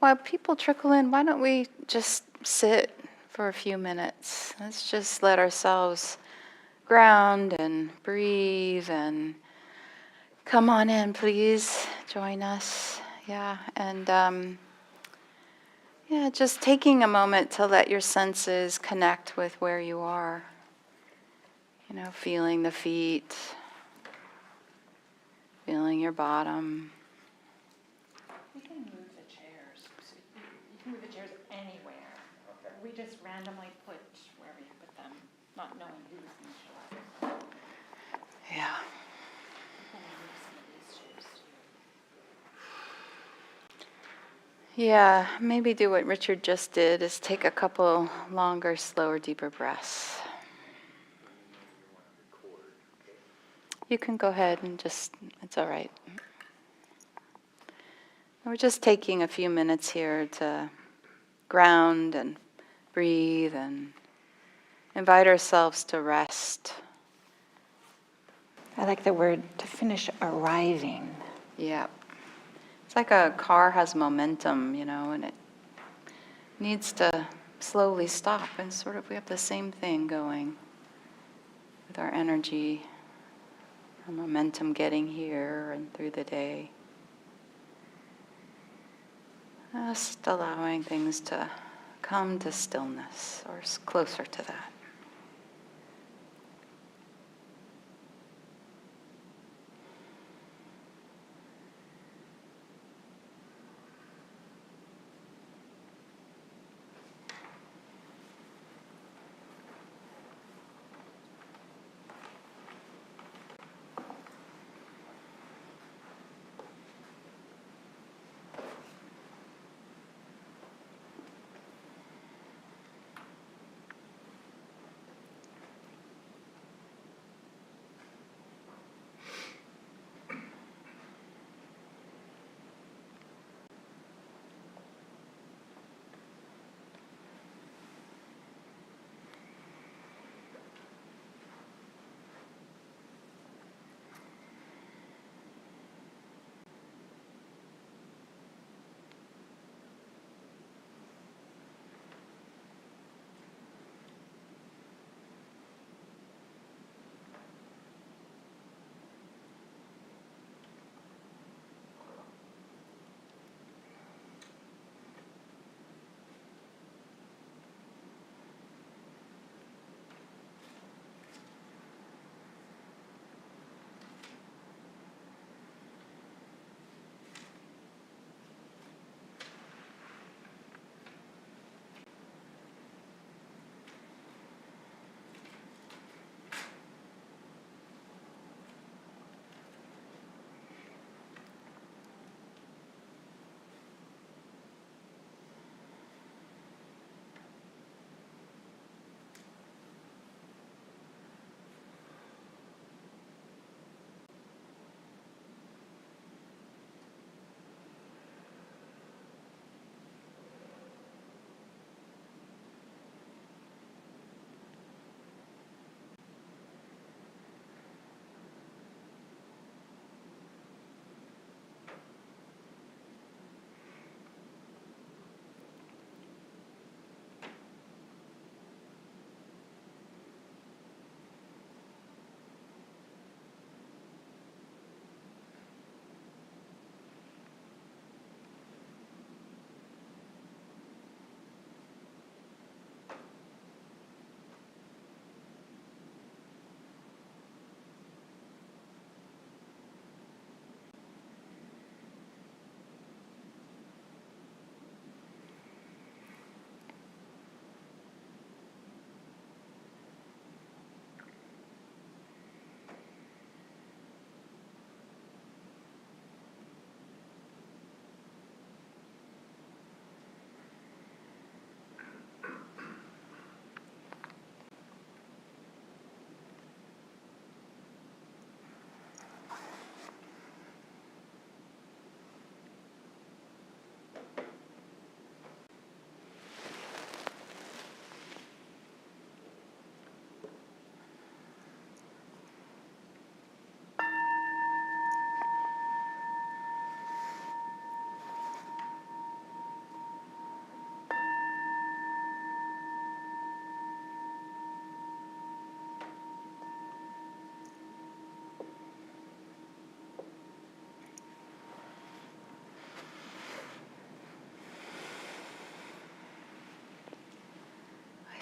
while people trickle in, why don't we just sit for a few minutes? Let's just let ourselves ground and breathe and come on in, please. Join us. Yeah, and just taking a moment to let your senses connect with where you are. Feeling the feet, feeling your bottom. We can move the chairs. You can move the chairs anywhere. Okay. We just randomly put wherever you put them, not knowing who's in the show. Yeah. We can move some of these chairs too. Yeah, maybe do what Richard just did, is take a couple longer, slower, deeper breaths. You can go ahead and just, it's all right. We're just taking a few minutes here to ground and breathe and invite ourselves to rest. I like the word to finish arriving. Yeah. It's like a car has momentum, and it needs to slowly stop. And sort of we have the same thing going with our energy, our momentum getting here and through the day. Just allowing things to come to stillness, or closer to that.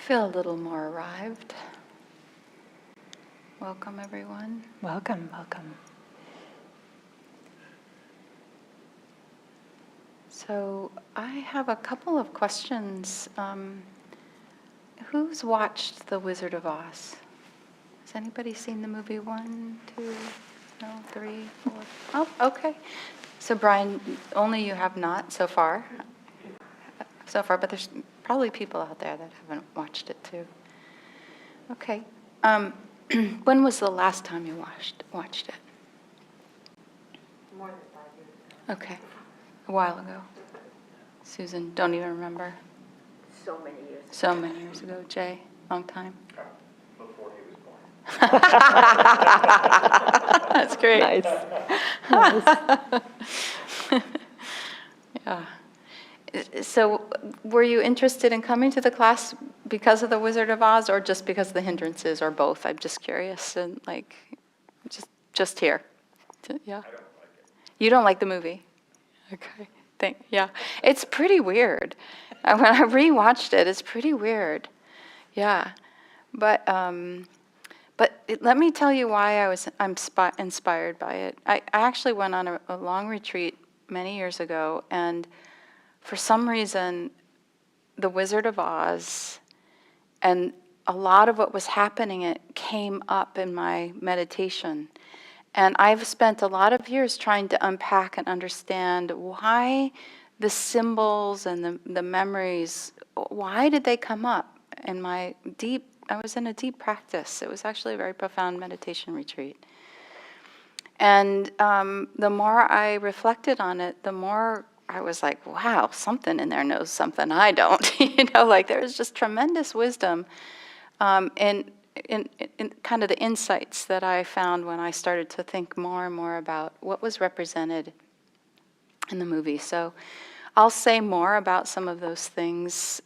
feel a little more arrived. Welcome, everyone. Welcome, welcome. So I have a couple of questions. Who's watched The Wizard of Oz? Has anybody seen the movie 1, 2, no, 3, 4? Oh, okay. So Brian, only you have not so far. But there's probably people out there that haven't watched it too. Okay. When was the last time you watched it? More than 5 years ago. Okay. A while ago. Susan, don't even remember. So many years. So many years ago. Jay, long time. Before he was born. That's great. Nice. Yeah. So were you interested in coming to the class because of The Wizard of Oz or just because of the hindrances or both? I'm just curious and just here. Yeah. I don't like it. You don't like the movie? Okay. Yeah. It's pretty weird. When I rewatched it, it's pretty weird. Yeah. But let me tell you why I'm inspired by it. I actually went on a long retreat many years ago, and for some reason, The Wizard of Oz and a lot of what was happening, it came up in my meditation. And I've spent a lot of years trying to unpack and understand why the symbols and the memories, why did they come up in I was in a deep practice. It was actually a very profound meditation retreat. And the more I reflected on it, the more I was like, wow, something in there knows something I don't. There's just tremendous wisdom in kind of the insights that I found when I started to think more and more about what was represented in the movie. So I'll say more about some of those things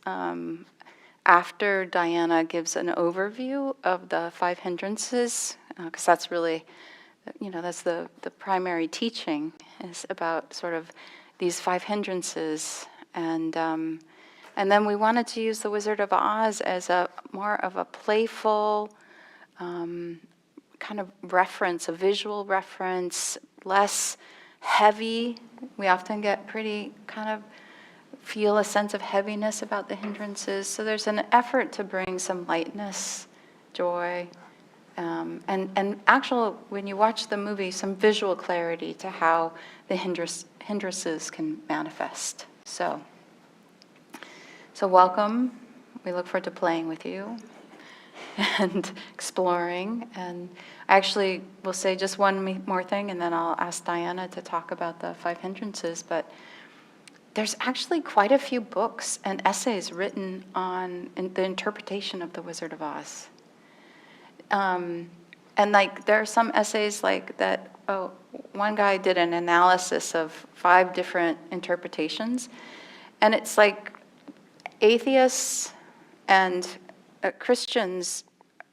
after Diana gives an overview of the 5 hindrances, because that's really, that's the primary teaching is about sort of these 5 hindrances. And then we wanted to use The Wizard of Oz as more of a playful kind of reference, a visual reference, less heavy. We often get pretty kind of feel a sense of heaviness about the hindrances. So there's an effort to bring some lightness, joy, and actual, when you watch the movie, some visual clarity to how the hindrances can manifest. So welcome. We look forward to playing with you and exploring. And I actually will say just one more thing, and then I'll ask Diana to talk about the 5 hindrances. But there's actually quite a few books and essays written on the interpretation of The Wizard of Oz. And there are some essays that, one guy did an analysis of 5 different interpretations. And it's like atheists and Christians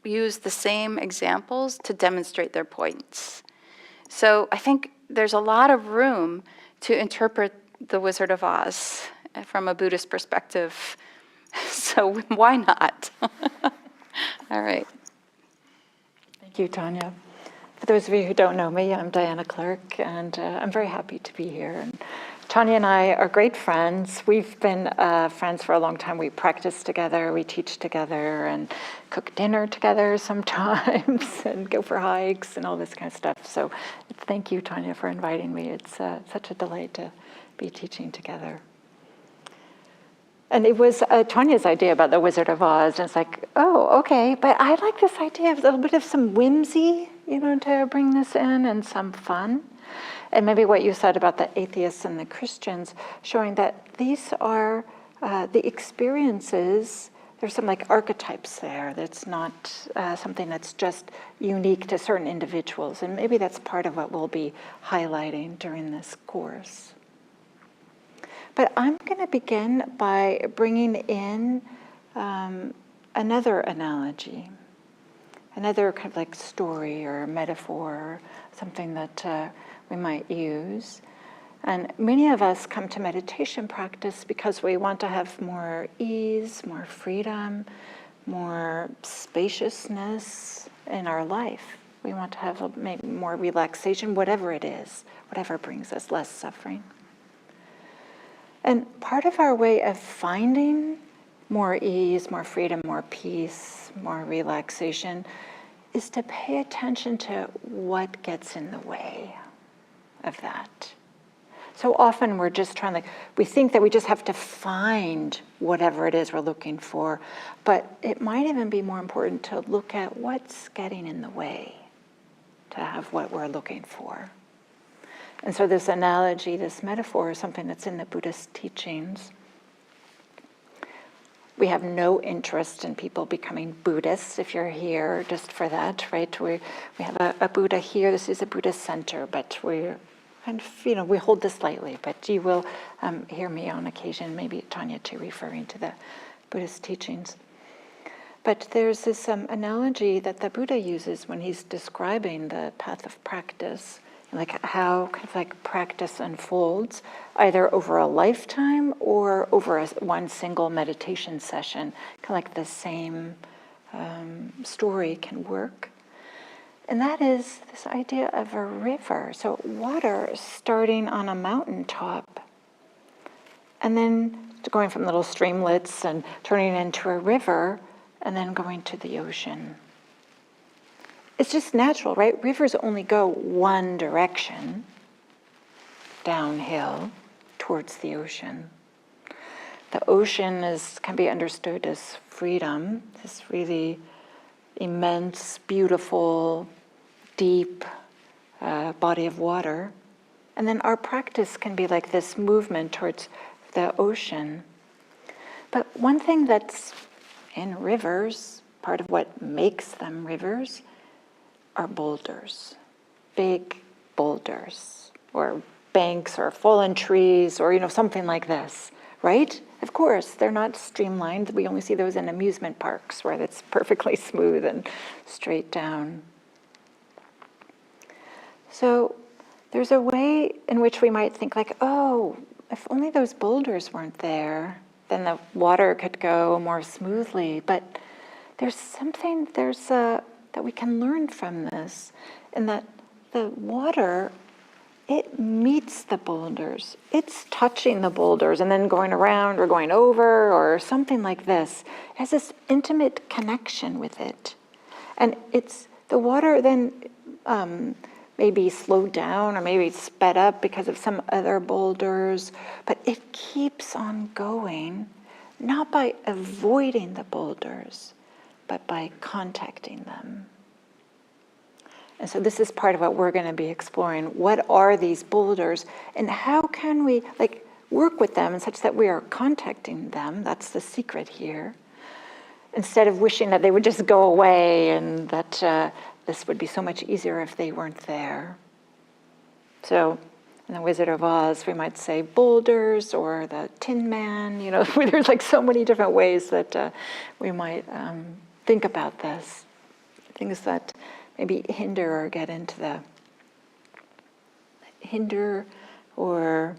use the same examples to demonstrate their points. So I think there's a lot of room to interpret The Wizard of Oz from a Buddhist perspective. So why not? All right. Thank you, Tanya. For those of you who don't know me, I'm Diana Clark, and I'm very happy to be here. And Tanya and I are great friends. We've been friends for a long time. We practice together, we teach together, and cook dinner together sometimes, and go for hikes and all this kind of stuff. So thank you, Tanya, for inviting me. It's such a delight to be teaching together. And it was Tanya's idea about The Wizard of Oz, and it's like, oh, okay, but I like this idea of a little bit of some whimsy, to bring this in, and some fun. And maybe what you said about the atheists and the Christians, showing that these are the experiences, there's some archetypes there that's not something that's just unique to certain individuals. And maybe that's part of what we'll be highlighting during this course. But I'm going to begin by bringing in another analogy, another kind of story or metaphor, something that we might use. And many of us come to meditation practice because we want to have more ease, more freedom, more spaciousness in our life. We want to have maybe more relaxation, whatever it is, whatever brings us less suffering. And part of our way of finding more ease, more freedom, more peace, more relaxation is to pay attention to what gets in the way of that. So often we're just we think that we just have to find whatever it is we're looking for, but it might even be more important to look at what's getting in the way to have what we're looking for. And so this analogy, this metaphor is something that's in the Buddhist teachings. We have no interest in people becoming Buddhists if you're here just for that, right? We have a Buddha here, this is a Buddhist center, but we're kind of, we hold this lightly, but you will hear me on occasion, maybe Tanya too, referring to the Buddhist teachings. But there's this analogy that the Buddha uses when he's describing the path of practice, like how kind of like practice unfolds, either over a lifetime or over one single meditation session. Kind of like the same story can work. And that is this idea of a river. So water starting on a mountaintop and then going from little streamlets and turning into a river and then going to the ocean. It's just natural, right? Rivers only go one direction, downhill towards the ocean. The ocean can be understood as freedom, this really immense, beautiful, deep body of water. And then our practice can be like this movement towards the ocean. But one thing that's in rivers, part of what makes them rivers, are boulders, big boulders, or banks, or fallen trees, or something like this, right? Of course, they're not streamlined. We only see those in amusement parks where it's perfectly smooth and straight down. So there's a way in which we might think like, oh, if only those boulders weren't there, then the water could go more smoothly. But there's something, that we can learn from this, in that the water, it meets the boulders. It's touching the boulders and then going around or going over or something like this. It has this intimate connection with it. And the water then maybe slowed down or maybe sped up because of some other boulders, but it keeps on going, not by avoiding the boulders, but by contacting them. And so this is part of what we're going to be exploring. What are these boulders and how can we work with them such that we are contacting them? That's the secret here. Instead of wishing that they would just go away and that this would be so much easier if they weren't there. So in The Wizard of Oz, we might say boulders or the Tin Man, there's so many different ways that we might think about this. Things that maybe hinder or get into the hinder or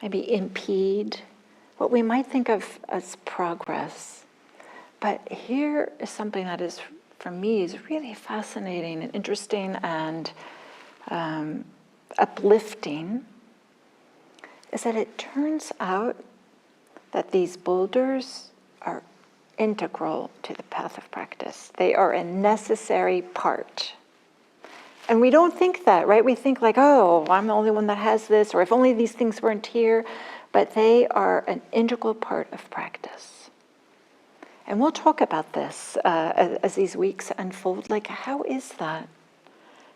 maybe impede what we might think of as progress. But here is something that is, for me, is really fascinating and interesting and uplifting, is that it turns out that these boulders are integral to the path of practice. They are a necessary part. And we don't think that, right? We think oh, I'm the only one that has this, or if only these things weren't here. But they are an integral part of practice. And we'll talk about this as these weeks unfold. How is that?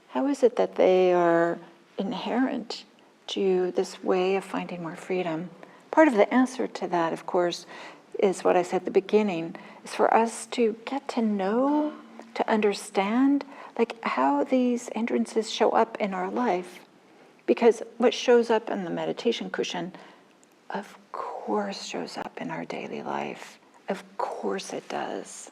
How is it that they are inherent to this way of finding more freedom? Part of the answer to that, of course, is what I said at the beginning, is for us to get to know, to understand, how these hindrances show up in our life. Because what shows up in the meditation cushion, of course shows up in our daily life. Of course it does.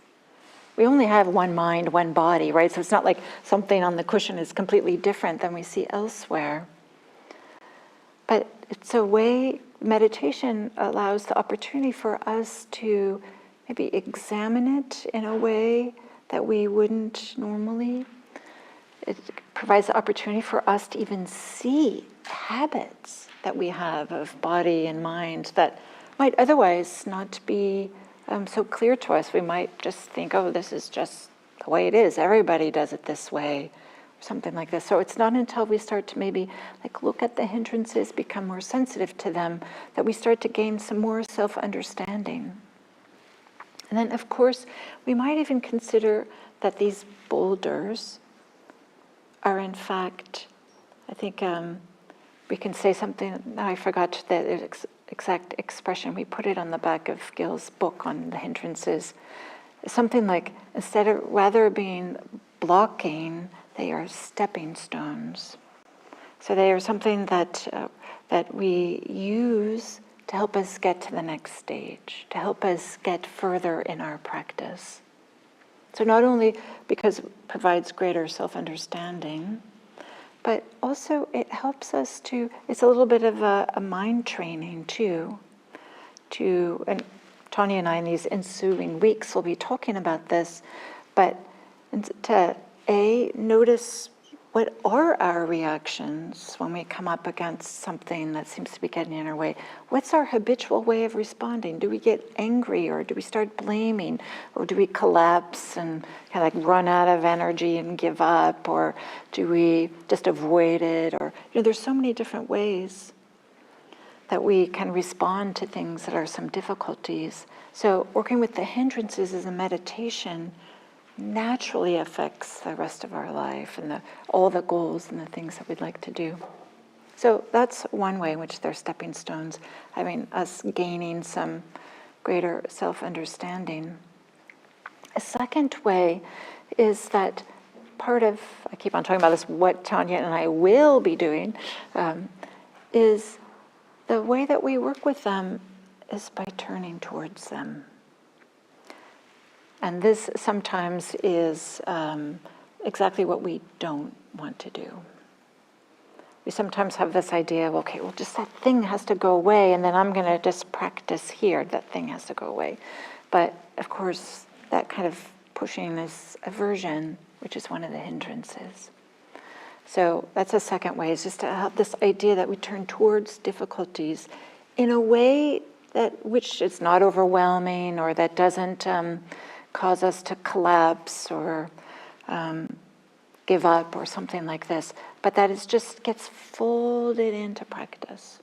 We only have one mind, one body, right? So it's not like something on the cushion is completely different than we see elsewhere. But it's a way, meditation allows the opportunity for us to maybe examine it in a way that we wouldn't normally. It provides the opportunity for us to even see habits that we have of body and mind that might otherwise not be so clear to us. We might just think, oh, this is just the way it is. Everybody does it this way, or something like this. So it's not until we start to maybe like look at the hindrances, become more sensitive to them, that we start to gain some more self-understanding. And then, of course, we might even consider that these boulders are in fact, I think we can say something, now I forgot the exact expression, we put it on the back of Gil's book on the hindrances. Something like, instead of rather being blocking, they are stepping stones. So they are something that we use to help us get to the next stage, to help us get further in our practice. So not only because it provides greater self-understanding, but also it helps us to, it's a little bit of a mind training too, and Tanya and I in these ensuing weeks will be talking about this, but to notice what are our reactions when we come up against something that seems to be getting in our way? What's our habitual way of responding? Do we get angry, or do we start blaming, or do we collapse and kind of like run out of energy and give up, or do we just avoid it? Or there's so many different ways that we can respond to things that are some difficulties. So working with the hindrances as a meditation naturally affects the rest of our life and all the goals and the things that we'd like to do. So that's one way in which they're stepping stones, having us gaining some greater self-understanding. A second way is that part of, I keep on talking about this, what Tanya and I will be doing, is the way that we work with them is by turning towards them. And this sometimes is exactly what we don't want to do. We sometimes have this idea of, okay, well, just that thing has to go away, and then I'm going to just practice here. That thing has to go away. But, of course, that kind of pushing this aversion, which is one of the hindrances. So that's a second way, is just to have this idea that we turn towards difficulties in a way that which is not overwhelming, or that doesn't cause us to collapse or give up or something like this, but that it just gets folded into practice.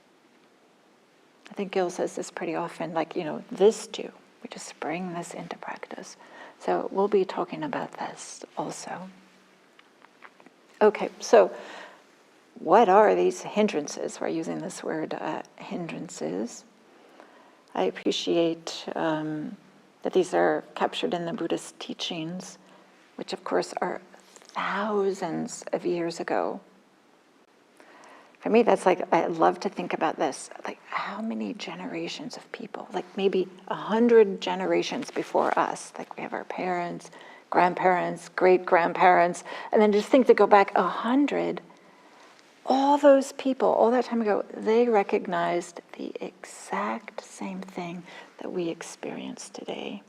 I think Gil says this pretty often, like, this too. We just bring this into practice. So we'll be talking about this also. Okay, so what are these hindrances? We're using this word, hindrances. I appreciate that these are captured in the Buddhist teachings, which of course are thousands of years ago. For me, that's like, I love to think about this, like how many generations of people, like maybe 100 generations before us, like we have our parents, grandparents, great-grandparents, and then just think to go back 100, all those people, all that time ago, they recognized the exact same thing that we experience today.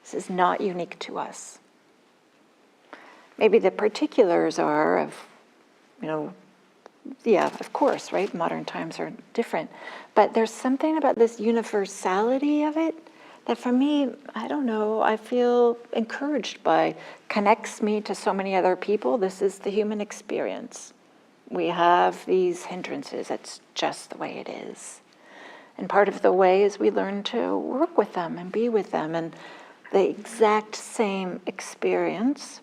This is not unique to us. Maybe the particulars are of, yeah, of course, right? Modern times are different. But there's something about this universality of it that for me, I don't know, I feel encouraged by, connects me to so many other people. This is the human experience. We have these hindrances. That's just the way it is. And part of the way is we learn to work with them and be with them. And the exact same experience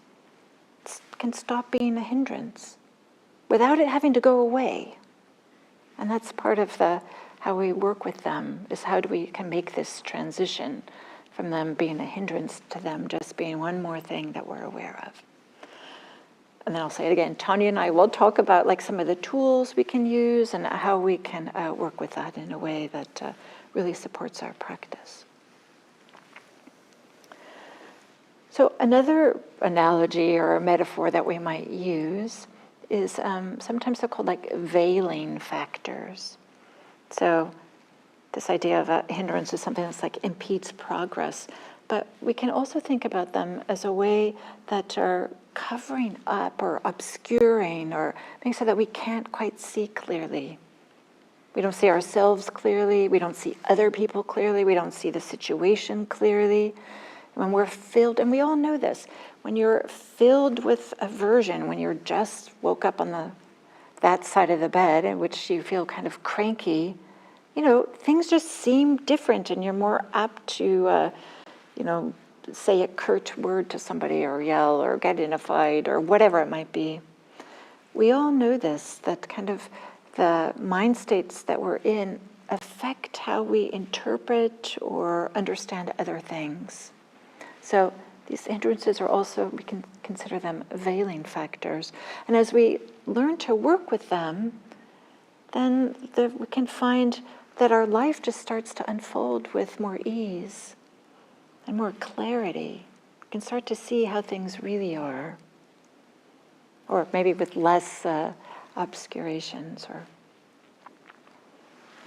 can stop being a hindrance without it having to go away. And that's part of how we work with them, is how we can make this transition from them being a hindrance to them just being one more thing that we're aware of. And then I'll say it again, Tanya and I will talk about like some of the tools we can use and how we can work with that in a way that really supports our practice. So another analogy or a metaphor that we might use is sometimes they're called like veiling factors. So this idea of a hindrance is something that's like impedes progress. But we can also think about them as a way that are covering up or obscuring or making so that we can't quite see clearly. We don't see ourselves clearly. We don't see other people clearly. We don't see the situation clearly. When we're filled, and we all know this, when you're filled with aversion, when you're just woke up on that side of the bed in which you feel kind of cranky, things just seem different, and you're more apt to, say a curt word to somebody or yell or get in a fight or whatever it might be. We all know this, that kind of the mind states that we're in affect how we interpret or understand other things. So these hindrances are also, we can consider them veiling factors. And as we learn to work with them, then we can find that our life just starts to unfold with more ease and more clarity. We can start to see how things really are, or maybe with less obscurations.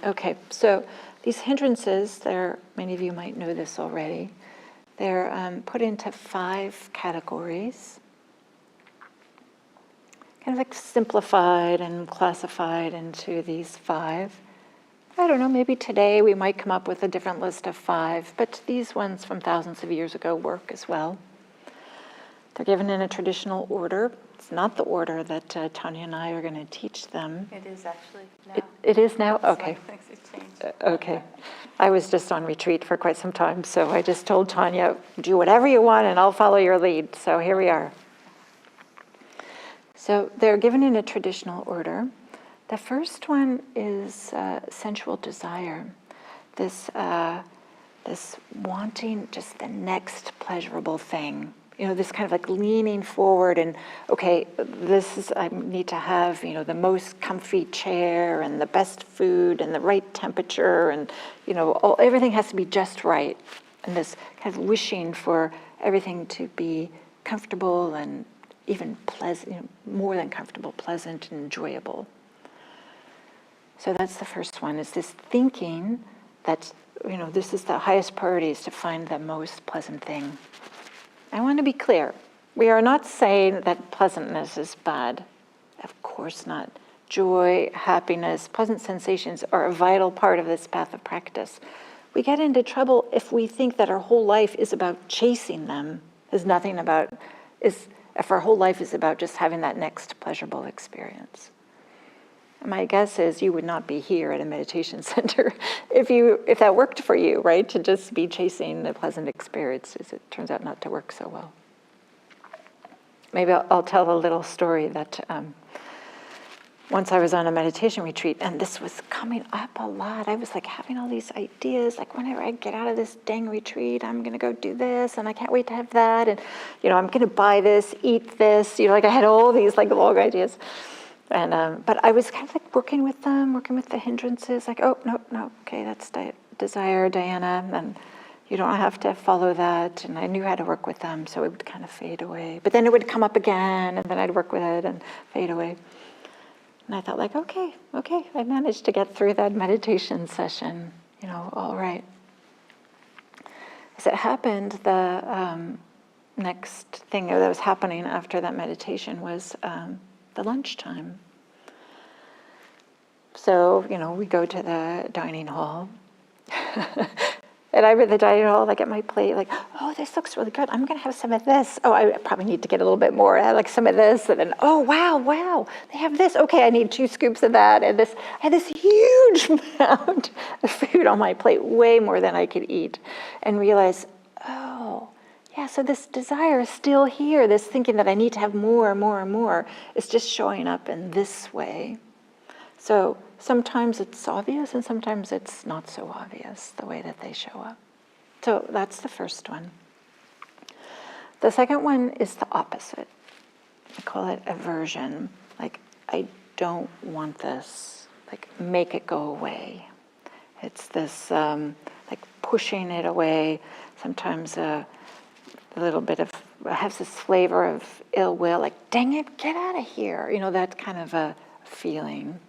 Okay, so these hindrances, many of you might know this already, they're put into 5 categories, kind of like simplified and classified into these 5. I don't know, maybe today we might come up with a different list of 5, but these ones from thousands of years ago work as well. They're given in a traditional order. It's not the order that Tanya and I are going to teach them. It is actually now. It is now? Okay. Things have changed. Okay. I was just on retreat for quite some time, so I just told Tanya, do whatever you want and I'll follow your lead. So here we are. So they're given in a traditional order. The first one is sensual desire, this wanting just the next pleasurable thing. This kind of like leaning forward and, okay, I need to have, the most comfy chair and the best food and the right temperature and, everything has to be just right. And this kind of wishing for everything to be comfortable and even pleasant, more than comfortable, pleasant and enjoyable. So that's the first one, is this thinking that, this is the highest priority, is to find the most pleasant thing. I want to be clear. We are not saying that pleasantness is bad. Of course not. Joy, happiness, pleasant sensations are a vital part of this path of practice. We get into trouble if we think that our whole life is about chasing them. If our whole life is about just having that next pleasurable experience. My guess is you would not be here at a meditation center if that worked for you, right? To just be chasing the pleasant experiences. It turns out not to work so well. Maybe I'll tell a little story that once I was on a meditation retreat, and this was coming up a lot. I was like having all these ideas, like whenever I get out of this dang retreat, I'm going to go do this, and I can't wait to have that, and I'm going to buy this, eat this. I had all these like long ideas. And but I was kind of like working with the hindrances, like, oh, no, okay, that's desire, Diana, and you don't have to follow that. And I knew how to work with them, so it would kind of fade away. But then it would come up again, and then I'd work with it and fade away. And I thought, like, okay, I managed to get through that meditation session, all right. As it happened, the next thing that was happening after that meditation was the lunchtime. So, we go to the dining hall. And I'm at the dining hall, like at my plate, like, oh, this looks really good. I'm going to have some of this. Oh, I probably need to get a little bit more. I have like some of this. And then, oh, wow, they have this. Okay, I need 2 scoops of that. And I had this huge amount of food on my plate, way more than I could eat. And realize, oh, yeah, so this desire is still here. This thinking that I need to have more is just showing up in this way. So sometimes it's obvious and sometimes it's not so obvious, the way that they show up. So that's the first one. The second one is the opposite. I call it aversion. Like, I don't want this. Like, make it go away. It's this, like, pushing it away. Sometimes a little bit of, has this flavor of ill will, like, dang it, get out of here. That kind of a feeling.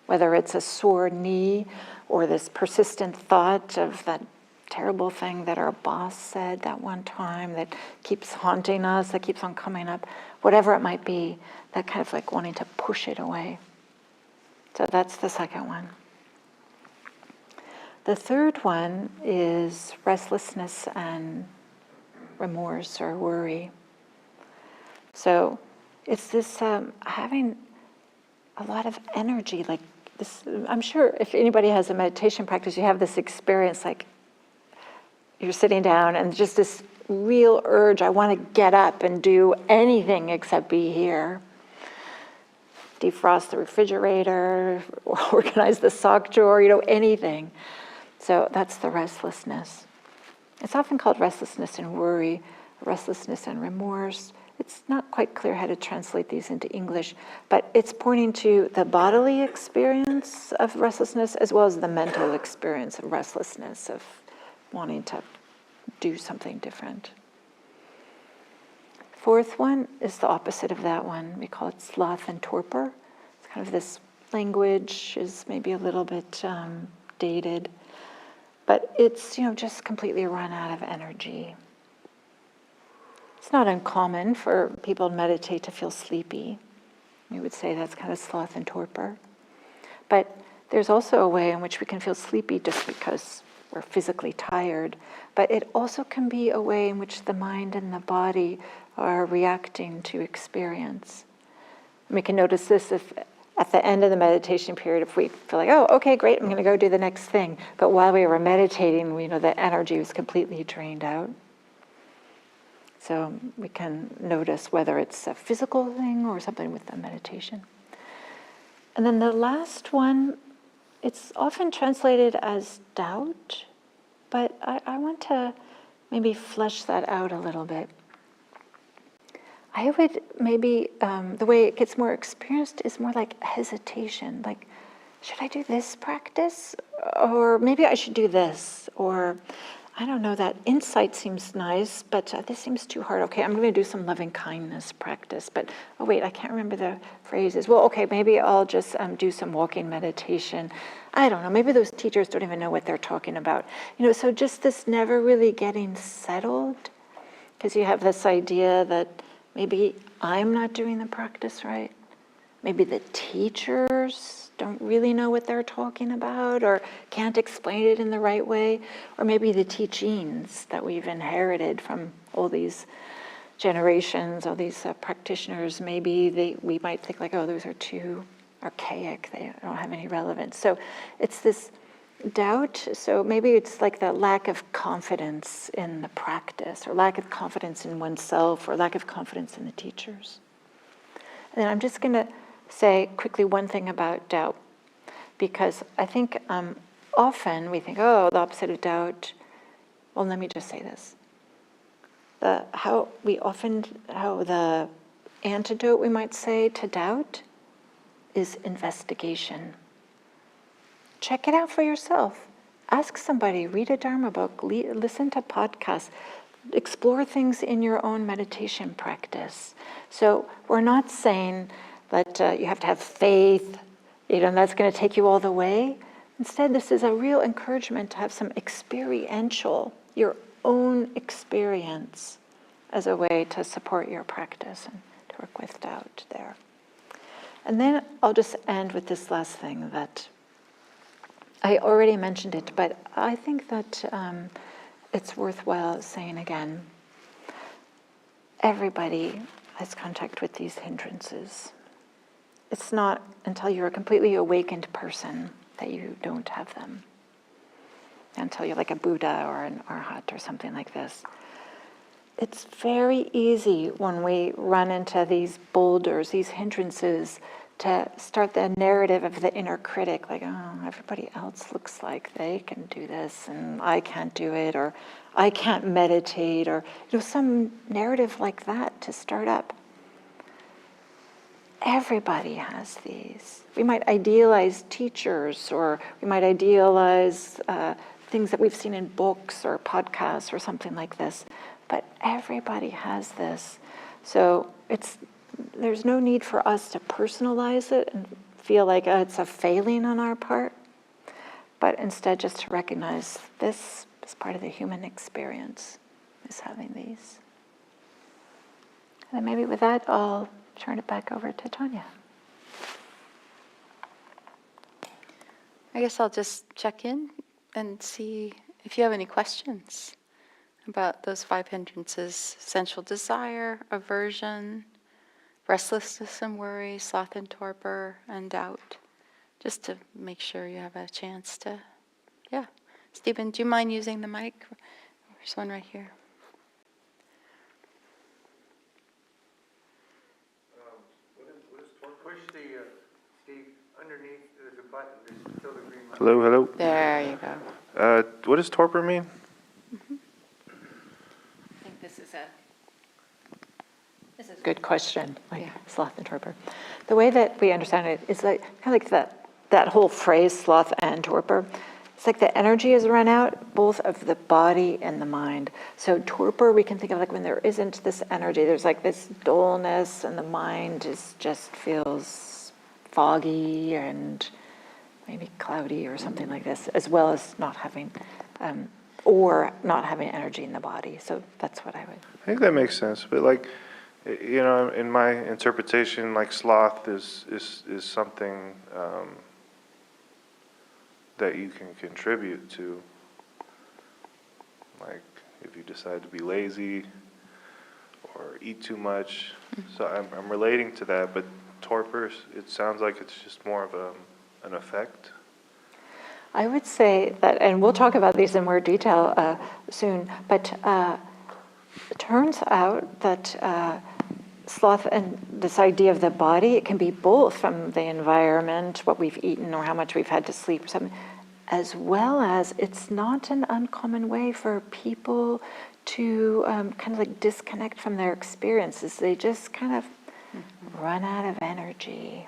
whether it's a sore knee or this persistent thought of that terrible thing that our boss said that one time that keeps haunting us, that keeps on coming up, whatever it might be, that kind of like wanting to push it away. So that's the second one. The third one is restlessness and remorse or worry. So it's this having a lot of energy, like this. I'm sure if anybody has a meditation practice, you have this experience like you're sitting down and just this real urge, I want to get up and do anything except be here. Defrost the refrigerator, organize the sock drawer, anything. So that's the restlessness. It's often called restlessness and worry, restlessness and remorse. It's not quite clear how to translate these into English, but it's pointing to the bodily experience of restlessness as well as the mental experience of restlessness, of wanting to do something different. Fourth one is the opposite of that one. We call it sloth and torpor. It's kind of this language is maybe a little bit dated, but it's just completely run out of energy. It's not uncommon for people to meditate to feel sleepy. We would say that's kind of sloth and torpor. But there's also a way in which we can feel sleepy just because we're physically tired, but it also can be a way in which the mind and the body are reacting to experience. And we can notice this if at the end of the meditation period, if we feel like, oh, okay, great, I'm going to go do the next thing. But while we were meditating, we know the energy was completely drained out. So we can notice whether it's a physical thing or something with the meditation. And then the last one, it's often translated as doubt, but I want to maybe flesh that out a little bit. I would maybe, the way it gets more experienced is more like hesitation, like, should I do this practice? Or maybe I should do this, or I don't know, that insight seems nice, but this seems too hard. Okay, I'm going to do some loving kindness practice, but oh wait, I can't remember the phrases. Well, okay, maybe I'll just do some walking meditation. I don't know, maybe those teachers don't even know what they're talking about. So just this never really getting settled, because you have this idea that maybe I'm not doing the practice right. Maybe the teachers don't really know what they're talking about or can't explain it in the right way. Or maybe the teachings that we've inherited from all these generations, all these practitioners, maybe we might think like, oh, those are too archaic. They don't have any relevance. So it's this doubt. So maybe it's like the lack of confidence in the practice or lack of confidence in oneself or lack of confidence in the teachers. And then I'm just going to say quickly one thing about doubt, because I think often we think, oh, the opposite of doubt. Well, let me just say this. How the antidote, we might say, to doubt is investigation. Check it out for yourself. Ask somebody, read a Dharma book, listen to podcasts, explore things in your own meditation practice. So we're not saying that you have to have faith, and that's going to take you all the way. Instead, this is a real encouragement to have some experiential, your own experience as a way to support your practice and to work with doubt there. And then I'll just end with this last thing that I already mentioned it, but I think that it's worthwhile saying again. Everybody has contact with these hindrances. It's not until you're a completely awakened person that you don't have them. Until you're like a Buddha or an Arhat or something like this. It's very easy when we run into these boulders, these hindrances, to start the narrative of the inner critic, like, oh, everybody else looks like they can do this and I can't do it, or I can't meditate, or some narrative like that to start up. Everybody has these. We might idealize teachers, or we might idealize things that we've seen in books or podcasts or something like this, but everybody has this. So there's no need for us to personalize it and feel like it's a failing on our part, but instead just to recognize this is part of the human experience, is having these. And maybe with that, I'll turn it back over to Tanya. I guess I'll just check in and see if you have any questions about those 5 hindrances: sensual desire, aversion, restlessness and worry, sloth and torpor, and doubt. Just to make sure you have a chance to, yeah. Stephen, do you mind using the mic? There's one right here. What is torpor? Push the, Steve, underneath, there's a button, there's still the green light. Hello, hello. There you go. What does torpor mean? I think this is a good question, like Yeah. sloth and torpor. The way that we understand it is like kind of like that whole phrase, sloth and torpor. It's like the energy is run out, both of the body and the mind. So torpor, we can think of like when there isn't this energy, there's like this dullness, and the mind just feels foggy and maybe cloudy or something like this, as well as not having, or not having energy in the body. So that's what I would. I think that makes sense, but like, you know, in my interpretation, like sloth is something that you can contribute to. Like if you decide to be lazy or eat too much. So I'm relating to that, but torpor, it sounds like it's just more of an effect. I would say that, and we'll talk about these in more detail soon, but it turns out that sloth and this idea of the body, it can be both from the environment, what we've eaten or how much we've had to sleep or something, as well as it's not an uncommon way for people to kind of like disconnect from their experiences. They just kind of run out of energy.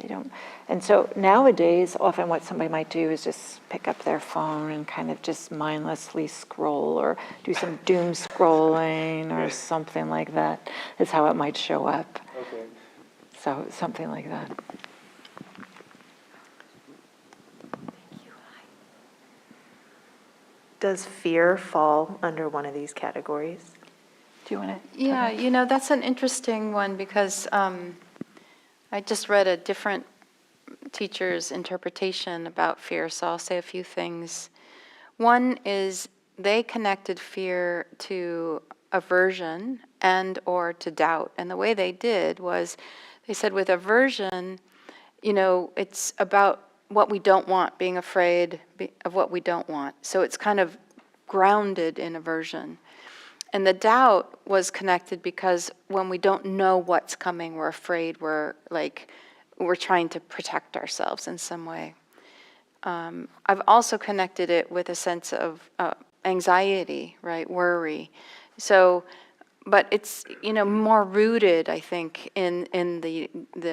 They don't, and so nowadays, often what somebody might do is just pick up their phone and kind of just mindlessly scroll or do some doom scrolling or something like that is how it might show up. Okay. So something like that. Does fear fall under one of these categories? Do you want to? Yeah, you know, that's an interesting one because I just read a different teacher's interpretation about fear, so I'll say a few things. One is they connected fear to aversion and or to doubt. And the way they did was they said with aversion, you know, it's about what we don't want, being afraid of what we don't want. So it's kind of grounded in aversion. And the doubt was connected because when we don't know what's coming, we're afraid, we're trying to protect ourselves in some way. I've also connected it with a sense of anxiety, right, worry. So, but it's, you know, more rooted, I think, in the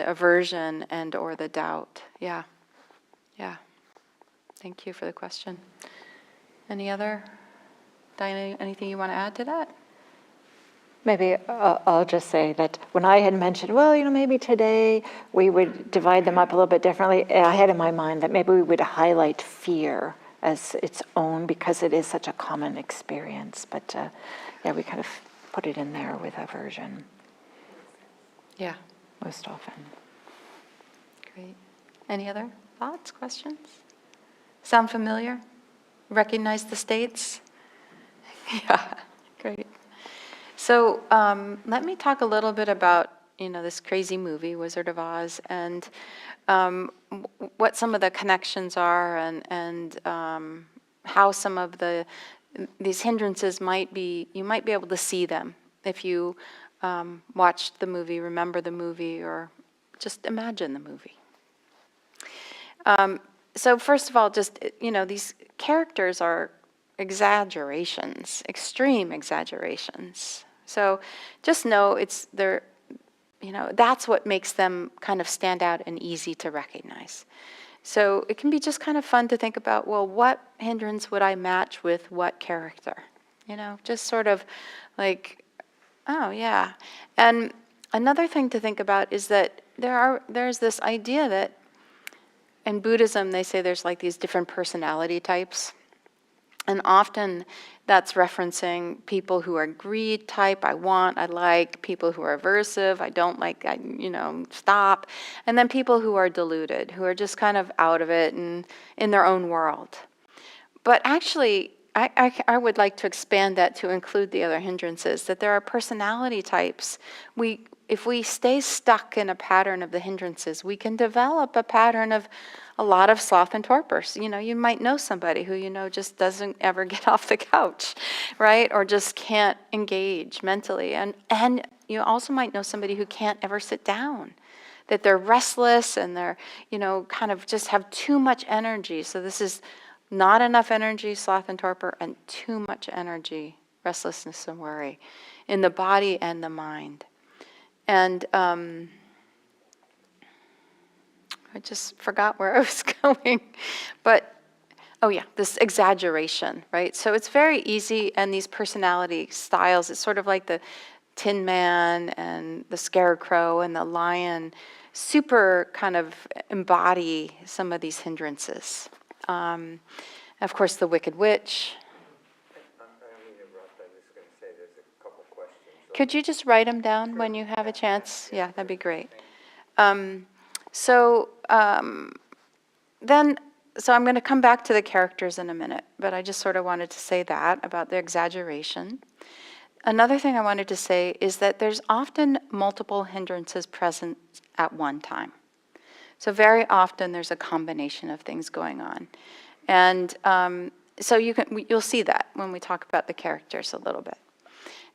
aversion and or the doubt. Yeah. Thank you for the question. Any other? Diana, anything you want to add to that? Maybe I'll just say that when I had mentioned, well, you know, maybe today we would divide them up a little bit differently, I had in my mind that maybe we would highlight fear as its own because it is such a common experience. But yeah, we kind of put it in there with aversion. Yeah. Most often. Great. Any other thoughts, questions? Sound familiar? Recognize the states? Yeah, great. So let me talk a little bit about, you know, this crazy movie, Wizard of Oz, and what some of the connections are and how some of these hindrances might be, you might be able to see them if you watched the movie, remember the movie, or just imagine the movie. So first of all, just, you know, these characters are exaggerations, extreme exaggerations. So just know they're, you know, that's what makes them kind of stand out and easy to recognize. So it can be just kind of fun to think about, well, what hindrance would I match with what character? You know, just sort of like, oh yeah. And another thing to think about is that there's this idea that in Buddhism, they say there's like these different personality types. And often that's referencing people who are greed type, I want, I like, people who are aversive, I don't like, stop. And then people who are deluded, who are just kind of out of it and in their own world. But actually, I would like to expand that to include the other hindrances, that there are personality types. If we stay stuck in a pattern of the hindrances, we can develop a pattern of a lot of sloth and torpor. So, you might know somebody who, just doesn't ever get off the couch, right? Or just can't engage mentally. And you also might know somebody who can't ever sit down, that they're restless and they're, kind of just have too much energy. So this is not enough energy, sloth and torpor, and too much energy, restlessness and worry, in the body and the mind. And I just forgot where I was going. But, oh yeah, this exaggeration, right? So it's very easy, and these personality styles, it's sort of like the Tin Man and the Scarecrow and the Lion, super kind of embody some of these hindrances. Of course, the Wicked Witch. I don't mean to interrupt, I'm just going to say there's a couple questions. Could you just write them down when you have a chance? Yeah, that'd be great. So I'm going to come back to the characters in a minute, but I just sort of wanted to say that about the exaggeration. Another thing I wanted to say is that there's often multiple hindrances present at one time. So very often there's a combination of things going on. And so you'll see that when we talk about the characters a little bit.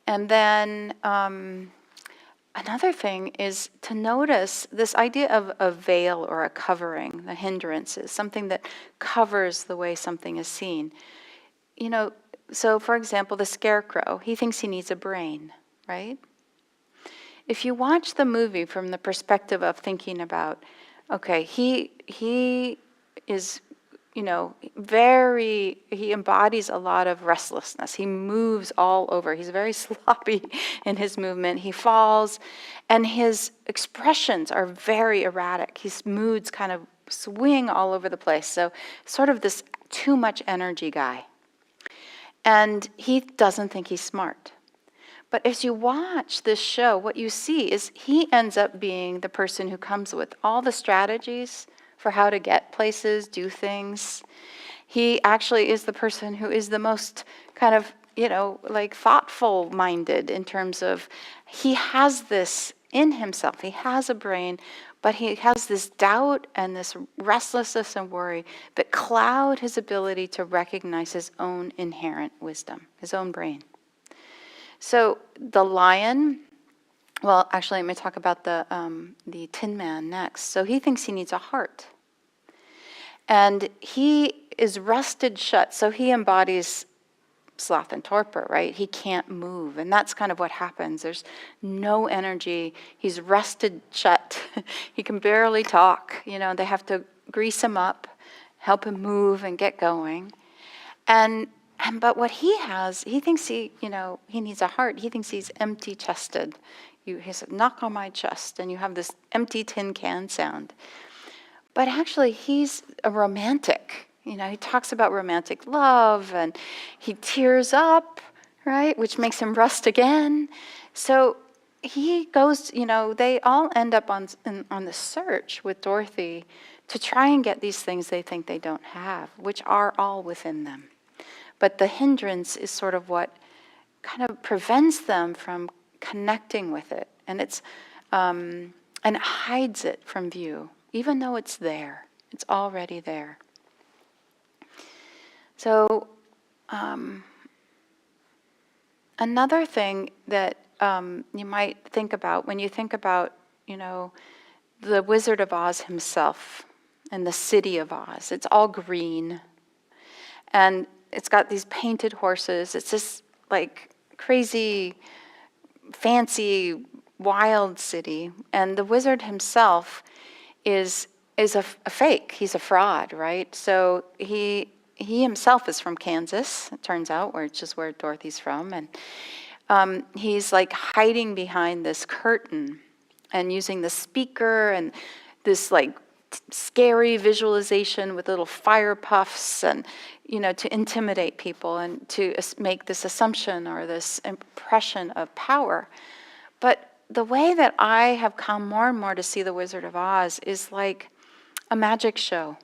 And then another thing is to notice this idea of a veil or a covering, the hindrances, something that covers the way something is seen. So for example, the Scarecrow, he thinks he needs a brain, right? If you watch the movie from the perspective of thinking about, okay, he is, he embodies a lot of restlessness. He moves all over. He's very sloppy in his movement. He falls, and his expressions are very erratic. His moods kind of swing all over the place. So sort of this too much energy guy. And he doesn't think he's smart. But as you watch this show, what you see is he ends up being the person who comes with all the strategies for how to get places, do things. He actually is the person who is the most kind of, thoughtful minded in terms of he has this in himself. He has a brain, but he has this doubt and this restlessness and worry that cloud his ability to recognize his own inherent wisdom, his own brain. So the Lion, well, actually, let me talk about the Tin Man next. So he thinks he needs a heart. And he is rusted shut, so he embodies sloth and torpor, right? He can't move, and that's kind of what happens. There's no energy. He's rusted shut. He can barely talk. They have to grease him up, help him move and get going. But what he has, he thinks he needs a heart. He thinks he's empty-chested. He said, knock on my chest, and you have this empty tin can sound. But actually, he's a romantic. He talks about romantic love, and he tears up, right, which makes him rust again. So he goes, they all end up on the search with Dorothy to try and get these things they think they don't have, which are all within them. But the hindrance is sort of what kind of prevents them from connecting with it, and and it hides it from view, even though it's there. It's already there. So another thing that you might think about when you think about, the Wizard of Oz himself and the city of Oz, it's all green. And it's got these painted horses. It's this like crazy, fancy, wild city. And the wizard himself is a fake. He's a fraud, right? So he himself is from Kansas, it turns out, which is where Dorothy's from. And he's like hiding behind this curtain and using the speaker and this like scary visualization with little fire puffs and, to intimidate people and to make this assumption or this impression of power. But the way that I have come more and more to see The Wizard of Oz is like a magic show.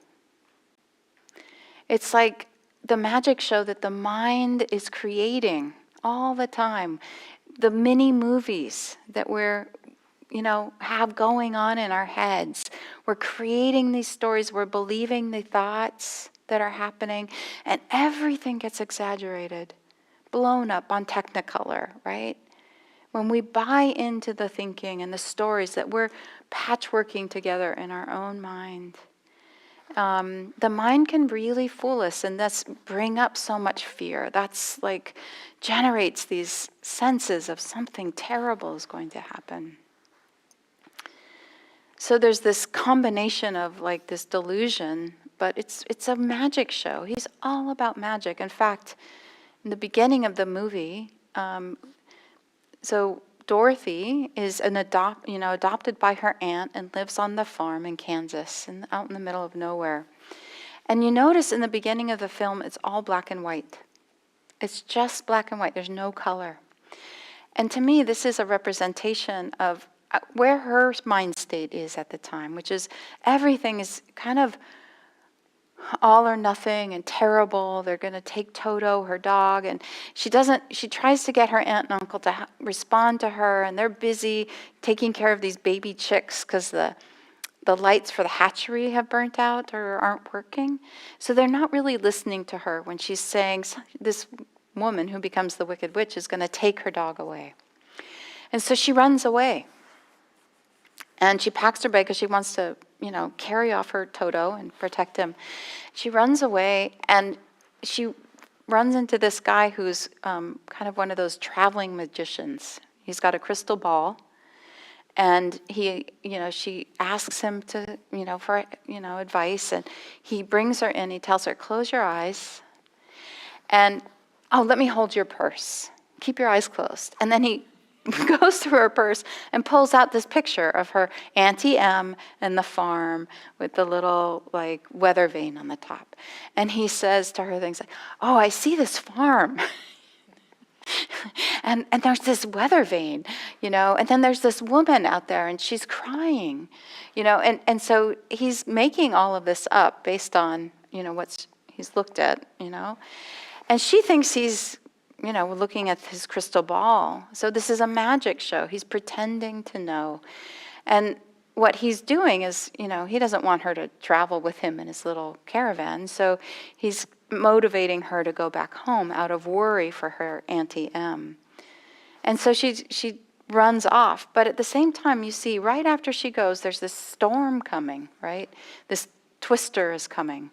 It's like the magic show that the mind is creating all the time. The mini movies that we're have going on in our heads. We're creating these stories, we're believing the thoughts that are happening, and everything gets exaggerated, blown up on Technicolor, right? When we buy into the thinking and the stories that we're patchworking together in our own mind, the mind can really fool us, and that's bring up so much fear. That's like generates these senses of something terrible is going to happen. So there's this combination of like this delusion, but it's a magic show. He's all about magic. In fact, in the beginning of the movie, so Dorothy is adopted by her aunt and lives on the farm in Kansas, and out in the middle of nowhere. And you notice in the beginning of the film, it's all black and white. It's just black and white. There's no color. And to me, this is a representation of where her mind state is at the time, which is everything is kind of all or nothing and terrible. They're going to take Toto, her dog, and she tries to get her aunt and uncle to respond to her, and they're busy taking care of these baby chicks because the lights for the hatchery have burnt out or aren't working. So they're not really listening to her when she's saying this woman who becomes the Wicked Witch is going to take her dog away. And so she runs away. And she packs her bag because she wants to, carry off her Toto and protect him. She runs away, and she runs into this guy who's kind of one of those traveling magicians. He's got a crystal ball, and she asks him to, for, advice, and he brings her in. He tells her, "Close your eyes, and let me hold your purse. Keep your eyes closed." And then he goes through her purse and pulls out this picture of her Auntie M and the farm with the little like weather vane on the top. And he says to her things like, "Oh, I see this farm." and there's this weather vane, and then there's this woman out there and she's crying, and so he's making all of this up based on, what he's looked at, and she thinks he's looking at his crystal ball. So this is a magic show. He's pretending to know. And what he's doing is, he doesn't want her to travel with him in his little caravan. So he's motivating her to go back home out of worry for her Auntie M. And so she runs off. But at the same time, you see, right after she goes, there's this storm coming, right? This twister is coming.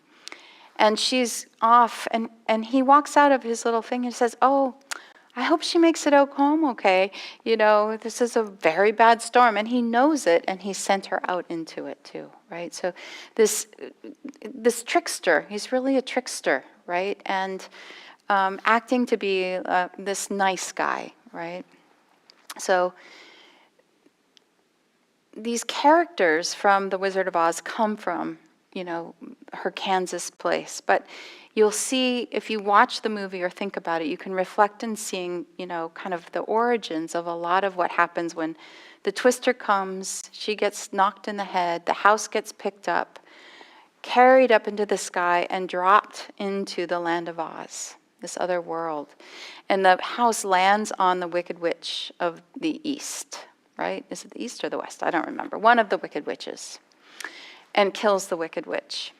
And she's off, and he walks out of his little thing and says, "Oh, I hope she makes it home okay. This is a very bad storm." And he knows it, and he sent her out into it too, right? So this trickster, he's really a trickster, right? And acting to be this nice guy, right? So these characters from The Wizard of Oz come from her Kansas place. But you'll see, if you watch the movie or think about it, you can reflect in seeing, kind of the origins of a lot of what happens when the twister comes, she gets knocked in the head, the house gets picked up, carried up into the sky, and dropped into the land of Oz, this other world. And the house lands on the Wicked Witch of the East, right? Is it the East or the West? I don't remember. One of the Wicked Witches. And kills the Wicked Witch.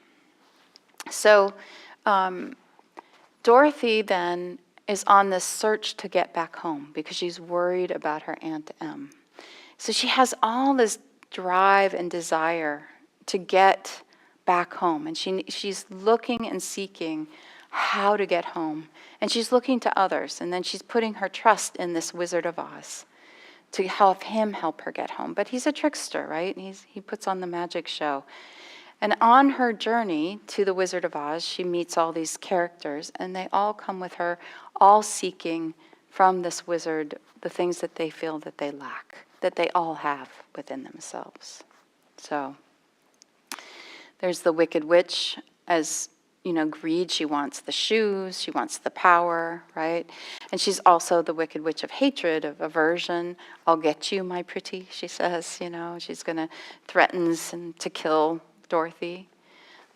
So Dorothy then is on this search to get back home because she's worried about her Aunt M. So she has all this drive and desire to get back home. And she's looking and seeking how to get home. And she's looking to others. And then she's putting her trust in this Wizard of Oz to help her get home. But he's a trickster, right? He puts on the magic show. And on her journey to the Wizard of Oz, she meets all these characters, and they all come with her, all seeking from this wizard the things that they feel that they lack, that they all have within themselves. So There's the wicked witch as, greed. She wants the shoes, she wants the power, right? And she's also the wicked witch of hatred, of aversion. I'll get you, my pretty, she says, she's going to threatens and to kill Dorothy.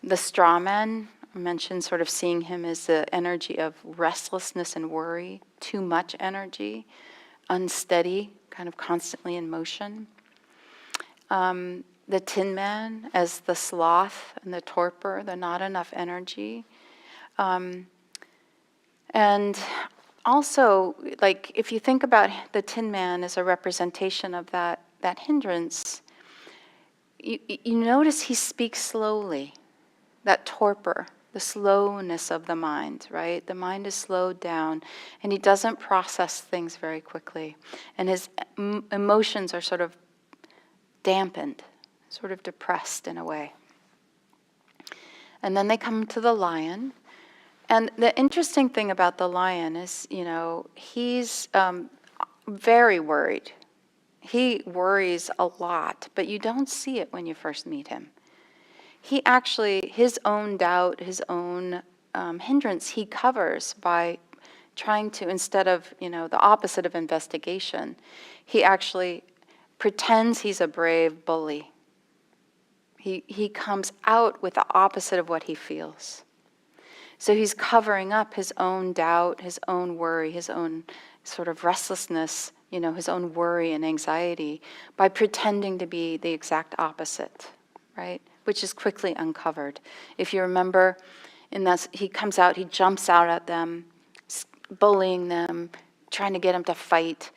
The straw man, I mentioned sort of seeing him as the energy of restlessness and worry, too much energy, unsteady, kind of constantly in motion. The Tin Man as the sloth and the torpor, the not enough energy. And also, like, if you think about the Tin Man as a representation of that hindrance, you notice he speaks slowly, that torpor, the slowness of the mind, right? The mind is slowed down, and he doesn't process things very quickly. And his emotions are sort of dampened, sort of depressed in a way. And then they come to the lion. And the interesting thing about the lion is, he's very worried. He worries a lot, but you don't see it when you first meet him. He actually, his own doubt, his own hindrance, he covers by trying to, instead of, the opposite of investigation, he actually pretends he's a brave bully. He comes out with the opposite of what he feels. So he's covering up his own doubt, his own worry, his own sort of restlessness, his own worry and anxiety by pretending to be the exact opposite, right? Which is quickly uncovered. If you remember, he comes out, he jumps out at them, bullying them, trying to get them to fight.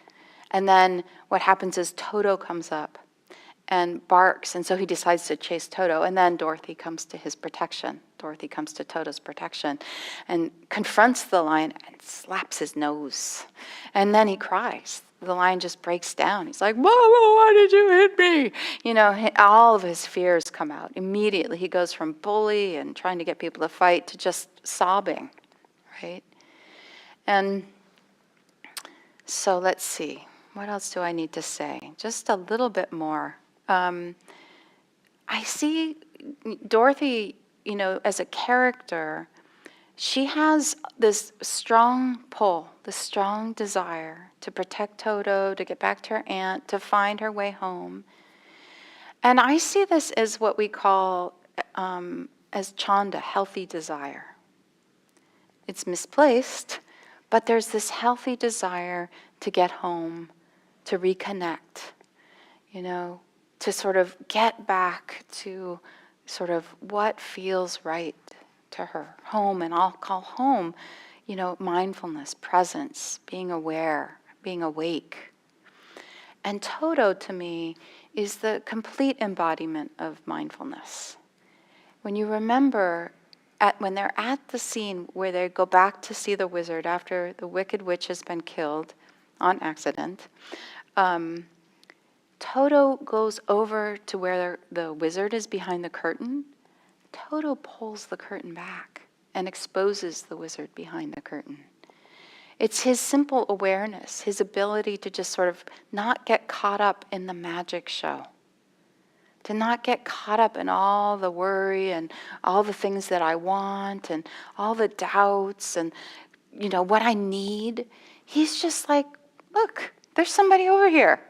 And then what happens is Toto comes up and barks, and so he decides to chase Toto, and then Dorothy comes to his protection. Dorothy comes to Toto's protection and confronts the lion and slaps his nose. And then he cries. The lion just breaks down. He's like, whoa, why did you hit me? All of his fears come out. Immediately he goes from bully and trying to get people to fight to just sobbing, right? And so let's see. What else do I need to say? Just a little bit more. I see Dorothy, as a character, she has this strong pull, this strong desire to protect Toto, to get back to her aunt, to find her way home. And I see this as what we call, as chanda, healthy desire. It's misplaced, but there's this healthy desire to get home, to reconnect, to sort of get back to sort of what feels right to her. Home, and I'll call home, mindfulness, presence, being aware, being awake. And Toto, to me, is the complete embodiment of mindfulness. When you remember, when they're at the scene where they go back to see the wizard after the wicked witch has been killed on accident, Toto goes over to where the wizard is behind the curtain. Toto pulls the curtain back and exposes the wizard behind the curtain. It's his simple awareness, his ability to just sort of not get caught up in the magic show, to not get caught up in all the worry and all the things that I want and all the doubts and, what I need. He's just like, look, there's somebody over here.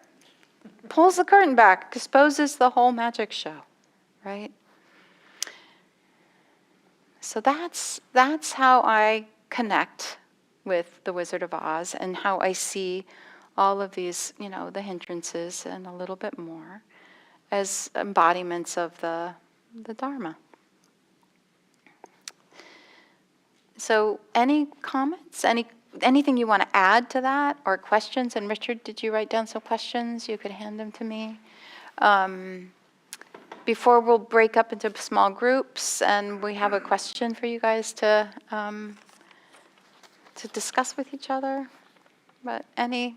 Pulls the curtain back, exposes the whole magic show, right? So that's how I connect with the Wizard of Oz and how I see all of these, the hindrances and a little bit more as embodiments of the Dharma. So any comments? Anything you want to add to that or questions? And Richard, did you write down some questions? You could hand them to me. Before we'll break up into small groups, and we have a question for you guys to discuss with each other. But you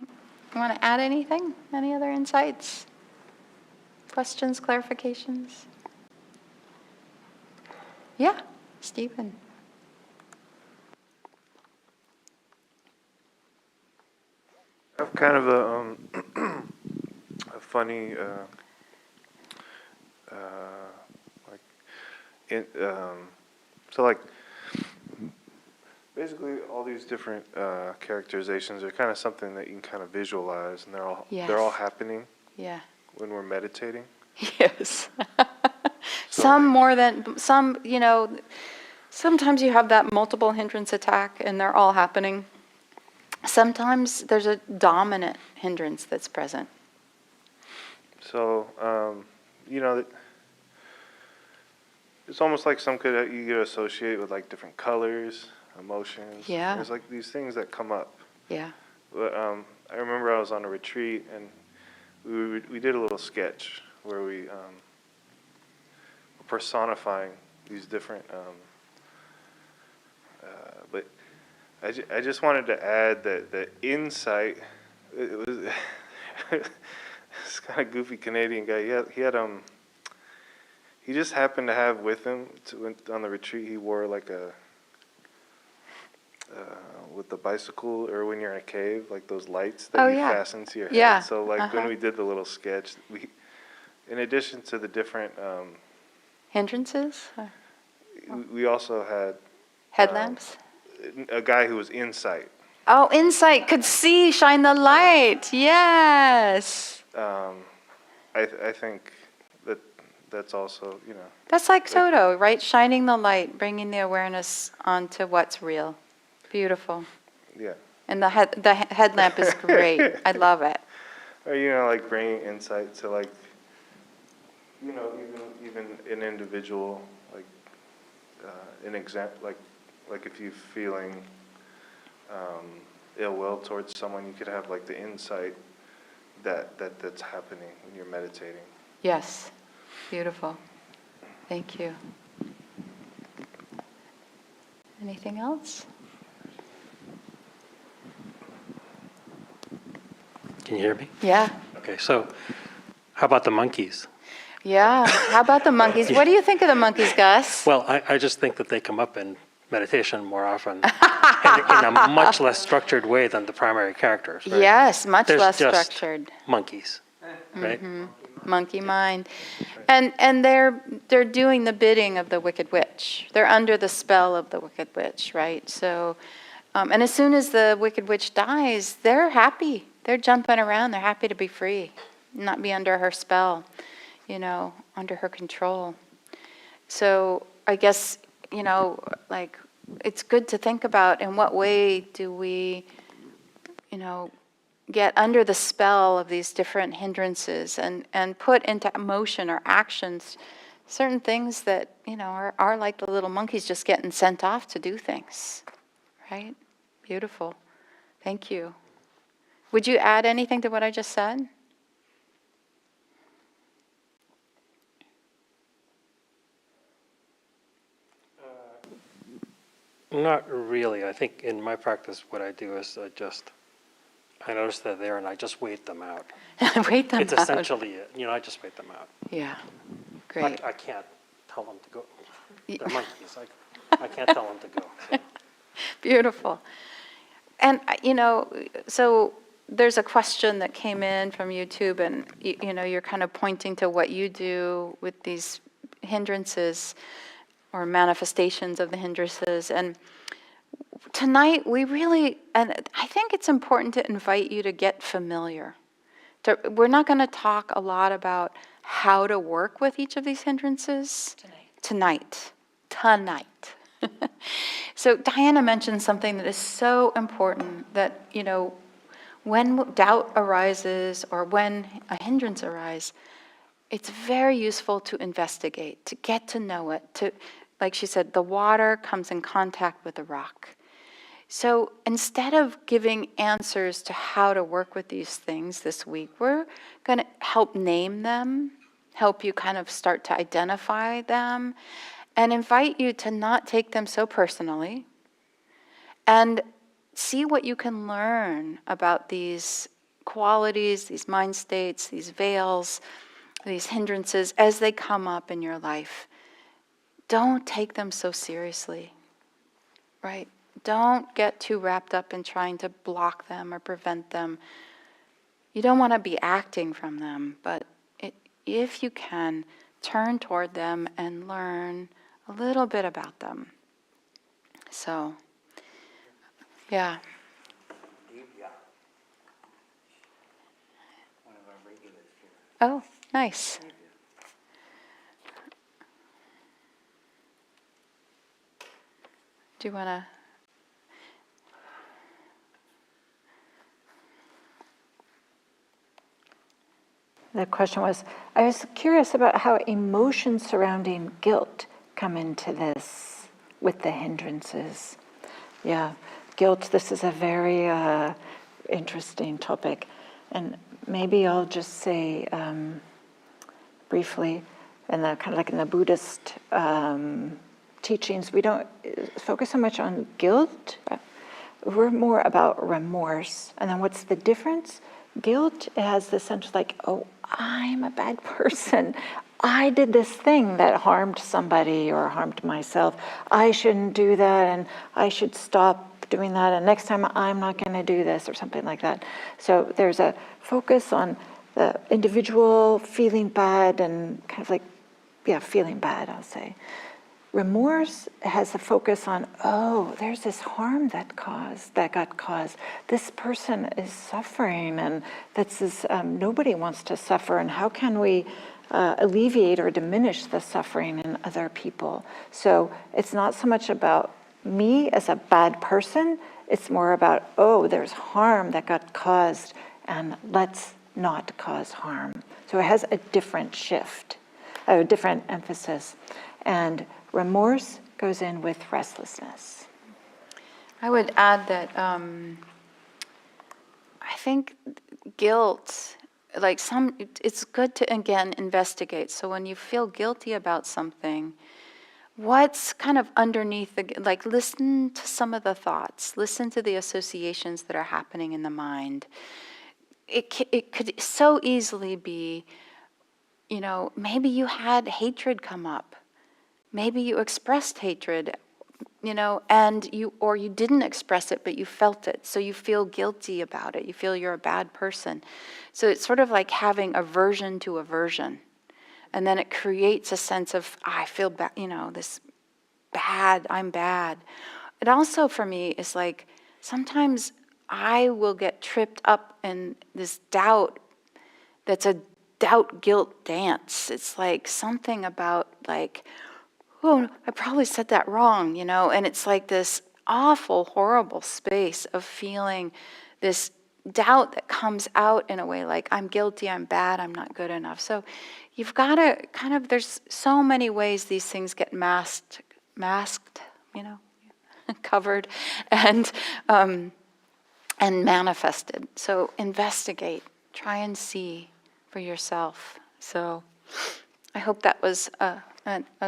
want to add anything? Any other insights? Questions, clarifications? Yeah, Stephen. I have kind of a funny, like so like, basically all these different characterizations are kind of something that you can kind of visualize, and they're all Yes. happening Yeah. when we're meditating. Yes. So, Some like- more than, some, sometimes you have that multiple hindrance attack and they're all happening. Sometimes there's a dominant hindrance that's present. So, it's almost like you could associate with like different colors, emotions. Yeah. There's like these things that come up. Yeah. But I remember I was on a retreat and we did a little sketch where we were personifying these different. But I just wanted to add that the insight. It was this kind of goofy Canadian guy. He just happened to have with him on the retreat. He wore like a with the bicycle, or when you're in a cave, like those lights that Oh, you yeah. fasten to your head. Yeah. So like when Uh-huh. we did the little sketch, in addition to the different, Hindrances? we also had Headlamps? a guy who was insight. Oh, insight, could see, shine the light. Yes. I think that's also, That's like Toto, right? Shining the light, bringing the awareness onto what's real. Beautiful. yeah. And the headlamp is great. I love it. Or, like bringing insight to like, even an individual, like, an example, like if you're feeling ill will towards someone, you could have like the insight that's happening when you're meditating. Yes. Beautiful. Thank you. Anything else? Can you hear me? Yeah. Okay, so how about the monkeys? Yeah. How about the monkeys? What do you think of the monkeys, Gus? Well, I just think that they come up in meditation more often in a much less structured way than the primary characters, right? Yes, much There's less just structured. monkeys, right? Monkey mind. And they're doing the bidding of the Wicked Witch. They're under the spell of the Wicked Witch, right? So, and as soon as the Wicked Witch dies, they're happy. They're jumping around. They're happy to be free, not be under her spell, under her control. So I guess, like, it's good to think about in what way do we, get under the spell of these different hindrances and put into motion or actions certain things that, are like the little monkeys just getting sent off to do things, right? Beautiful. Thank you. Would you add anything to what I just said? Not really. I think in my practice, what I do is I notice they're there and I just wait them out. Wait them It's out. essentially it. I just wait them out. Yeah, great. I can't tell them to go. Yeah. They're monkeys. I can't tell them to go. So. Beautiful. And, so there's a question that came in from YouTube, and, you're kind of pointing to what you do with these hindrances or manifestations of the hindrances. And tonight, and I think it's important to invite you to get familiar. We're not going to talk a lot about how to work with each of these hindrances tonight. So Diana mentioned something that is so important, that, when doubt arises or when a hindrance arises, it's very useful to investigate, to get to know it, like she said, the water comes in contact with the rock. So instead of giving answers to how to work with these things this week, we're going to help name them, help you kind of start to identify them, and invite you to not take them so personally, and see what you can learn about these qualities, these mind states, these veils, these hindrances as they come up in your life. Don't take them so seriously, right? Don't get too wrapped up in trying to block them or prevent them. You don't want to be acting from them, but if you can, turn toward them and learn, a little bit about them. So, yeah. Steve, yeah. One of our regulars here. Oh, nice. Do you want to? The question was, I was curious about how emotions surrounding guilt come into this with the hindrances. Yeah, guilt, this is a very interesting topic. And maybe I'll just say briefly, in the kind of like in the Buddhist teachings, we don't focus so much on guilt. We're more about remorse. And then what's the difference? Guilt has the sense of like, oh, I'm a bad person. I did this thing that harmed somebody or harmed myself. I shouldn't do that, and I should stop doing that, and next time I'm not going to do this, or something like that. So there's a focus on the individual feeling bad and kind of like, yeah, feeling bad, I'll say. Remorse has a focus on, oh, there's this harm that got caused. This person is suffering, and nobody wants to suffer. And how can we alleviate or diminish the suffering in other people? So it's not so much about me as a bad person. It's more about, oh, there's harm that got caused, and let's not cause harm. So it has a different shift, a different emphasis. And remorse goes in with restlessness. I would add that I think guilt, it's good to, again, investigate. So when you feel guilty about something, what's kind of underneath listen to some of the thoughts, listen to the associations that are happening in the mind. It could so easily be, maybe you had hatred come up. Maybe you expressed hatred, and you didn't express it, but you felt it. So you feel guilty about it. You feel you're a bad person. So it's sort of like having aversion to aversion. And then it creates a sense of, I feel bad, this bad, I'm bad. It also, for me, is like, sometimes I will get tripped up in this doubt that's a doubt guilt dance. It's like something about like, oh, I probably said that wrong, and it's like this awful, horrible space of feeling this doubt that comes out in a way like, I'm guilty, I'm bad, I'm not good enough. So you've got to kind of, there's so many ways these things get masked, covered, and manifested. So investigate, try and see for yourself. So I hope that was a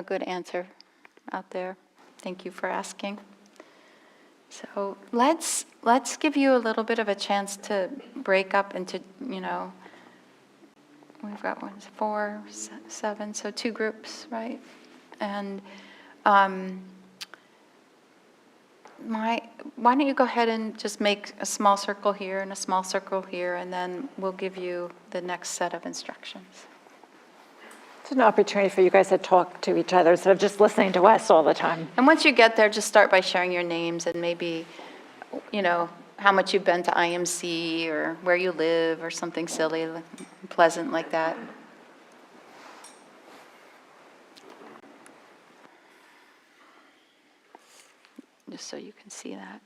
good answer out there. Thank you for asking. So let's give you a little bit of a chance to break up into, we've got 4, 7, so 2 groups, right? And why don't you go ahead and just make a small circle here and a small circle here, and then we'll give you the next set of instructions. It's an opportunity for you guys to talk to each other instead of just listening to us all the time. And once you get there, just start by sharing your names and maybe, how much you've been to IMC or where you live or something silly, pleasant like that. Just so you can see that.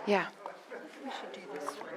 Yeah. We should do this one.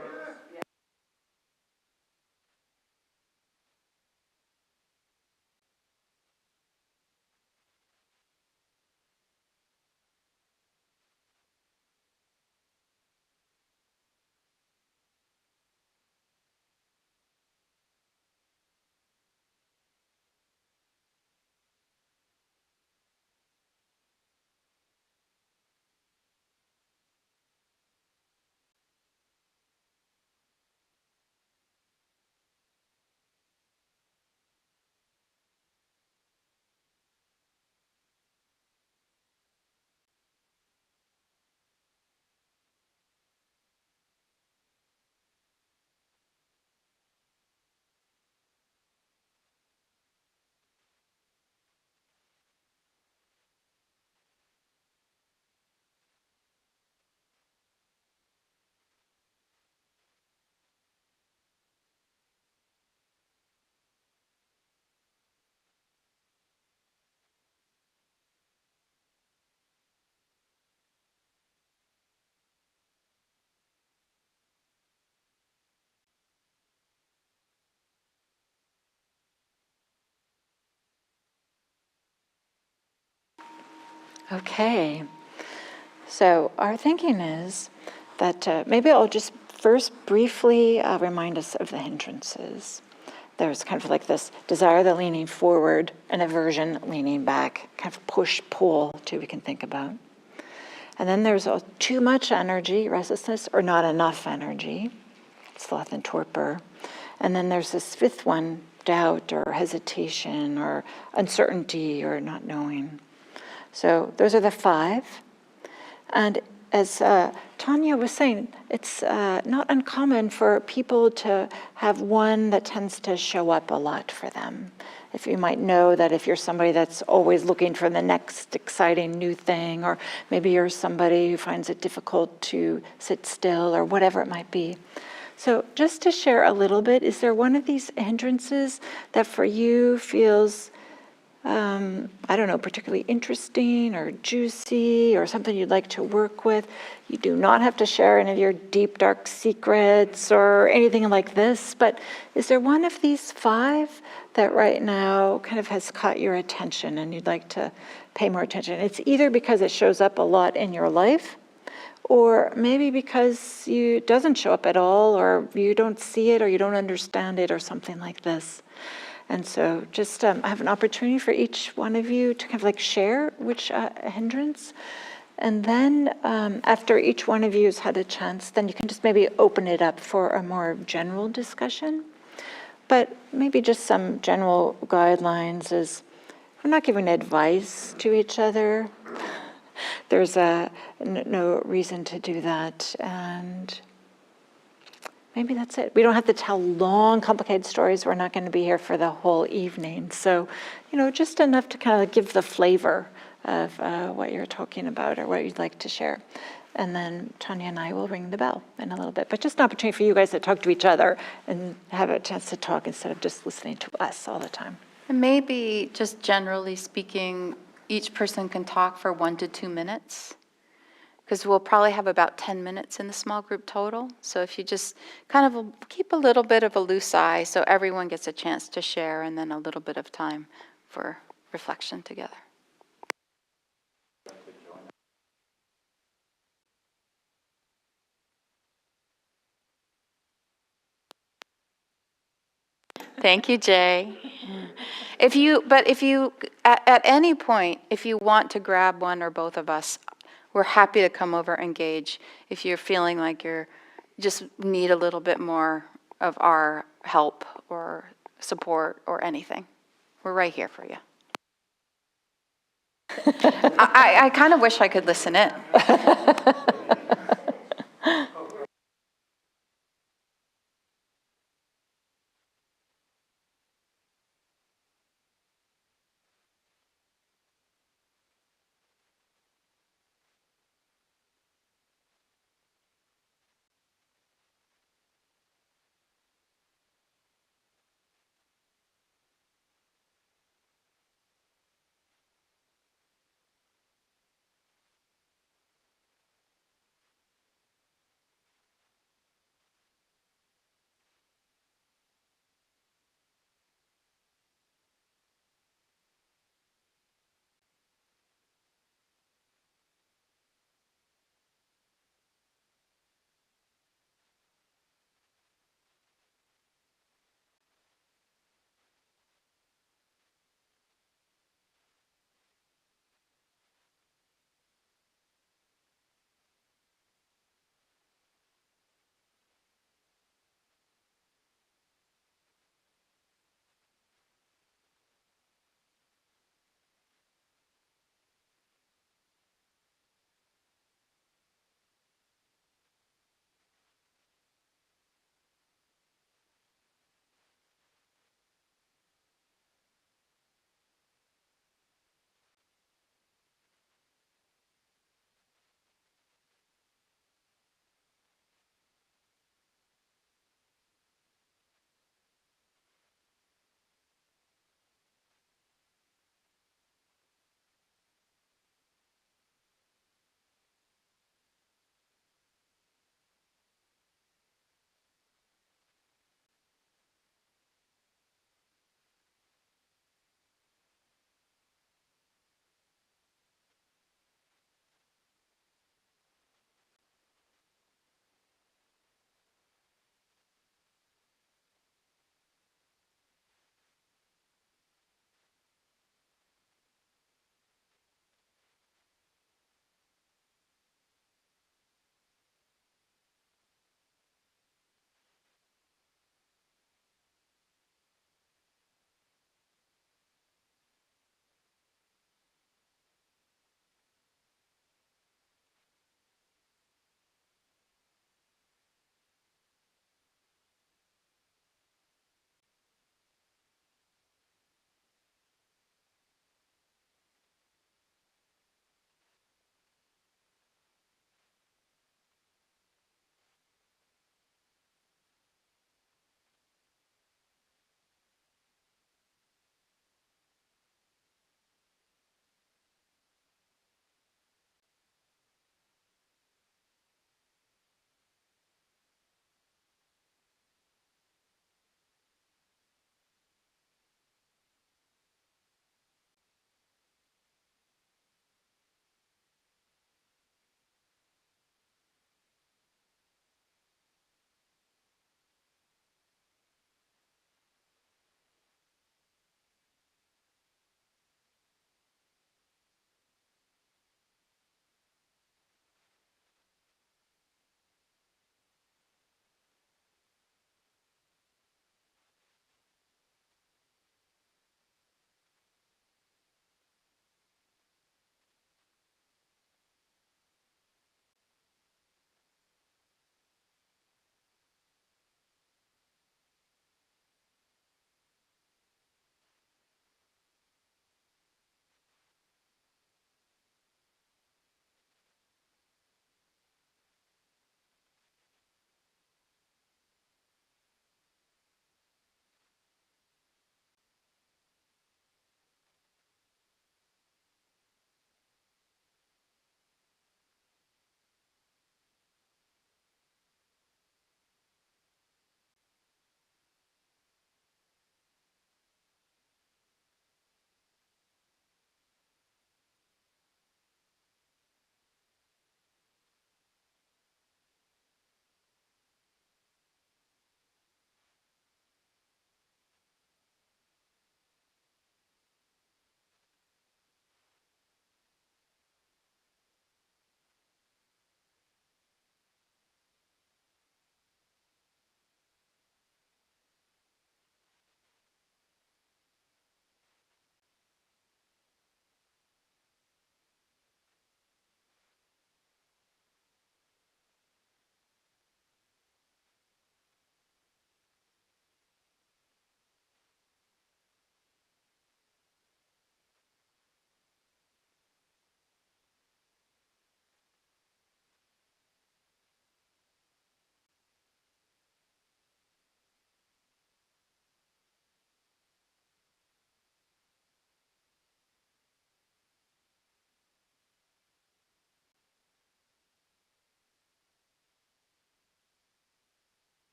Okay. So our thinking is that maybe I'll just first briefly remind us of the hindrances. There's kind of like this desire, the leaning forward, and aversion, leaning back, kind of push, pull, too, we can think about. And then there's too much energy, restlessness, or not enough energy, sloth and torpor. And then there's this fifth one, doubt or hesitation or uncertainty or not knowing. So those are the five. And as Tanya was saying, it's not uncommon for people to have one that tends to show up a lot for them. If you might know that if you're somebody that's always looking for the next exciting new thing, or maybe you're somebody who finds it difficult to sit still, or whatever it might be. So just to share a little bit, is there one of these hindrances that for you feels I don't know, particularly interesting or juicy or something you'd like to work with? You do not have to share any of your deep, dark secrets or anything like this, but is there one of these five that right now kind of has caught your attention and you'd like to pay more attention? It's either because it shows up a lot in your life, or maybe because it doesn't show up at all, or you don't see it, or you don't understand it, or something like this. And so just I have an opportunity for each one of you to kind of like share which hindrance. And then after each one of you has had a chance, then you can just maybe open it up for a more general discussion. But maybe just some general guidelines is we're not giving advice to each other. There's no reason to do that. And maybe that's it. We don't have to tell long, complicated stories. We're not going to be here for the whole evening. So, just enough to kind of give the flavor of what you're talking about or what you'd like to share. And then Tanya and I will ring the bell in a little bit. But just an opportunity for you guys to talk to each other and have a chance to talk instead of just listening to us all the time. And maybe just generally speaking, each person can talk for 1 to 2 minutes, because we'll probably have about 10 minutes in the small group total. So if you just kind of keep a little bit of a loose eye so everyone gets a chance to share, and then a little bit of time for reflection together. Thank you, Jay. If you, at any point, if you want to grab one or both of us, we're happy to come over and engage. If you're feeling like you're just need a little bit more of our help or support or anything, we're right here for you. I kind of wish I could listen in.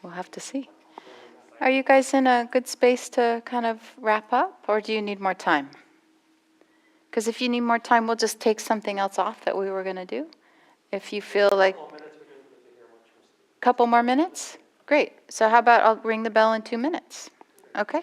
we'll have to see. Are you guys in a good space to kind of wrap up, or do you need more time? Because if you need more time, we'll just take something else off that we were going to do. If you feel like... Couple more minutes? Great. So how about I'll ring the bell in 2 minutes? Okay?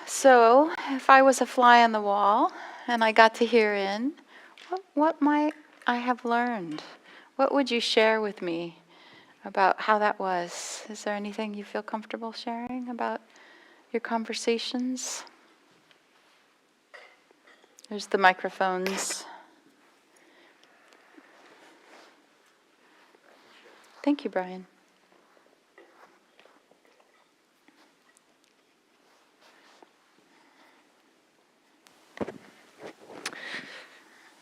So, if I was a fly on the wall and I got to hear in, what might I have learned? What would you share with me about how that was? Is there anything you feel comfortable sharing about your conversations? There's the microphones. Thank you, Brian.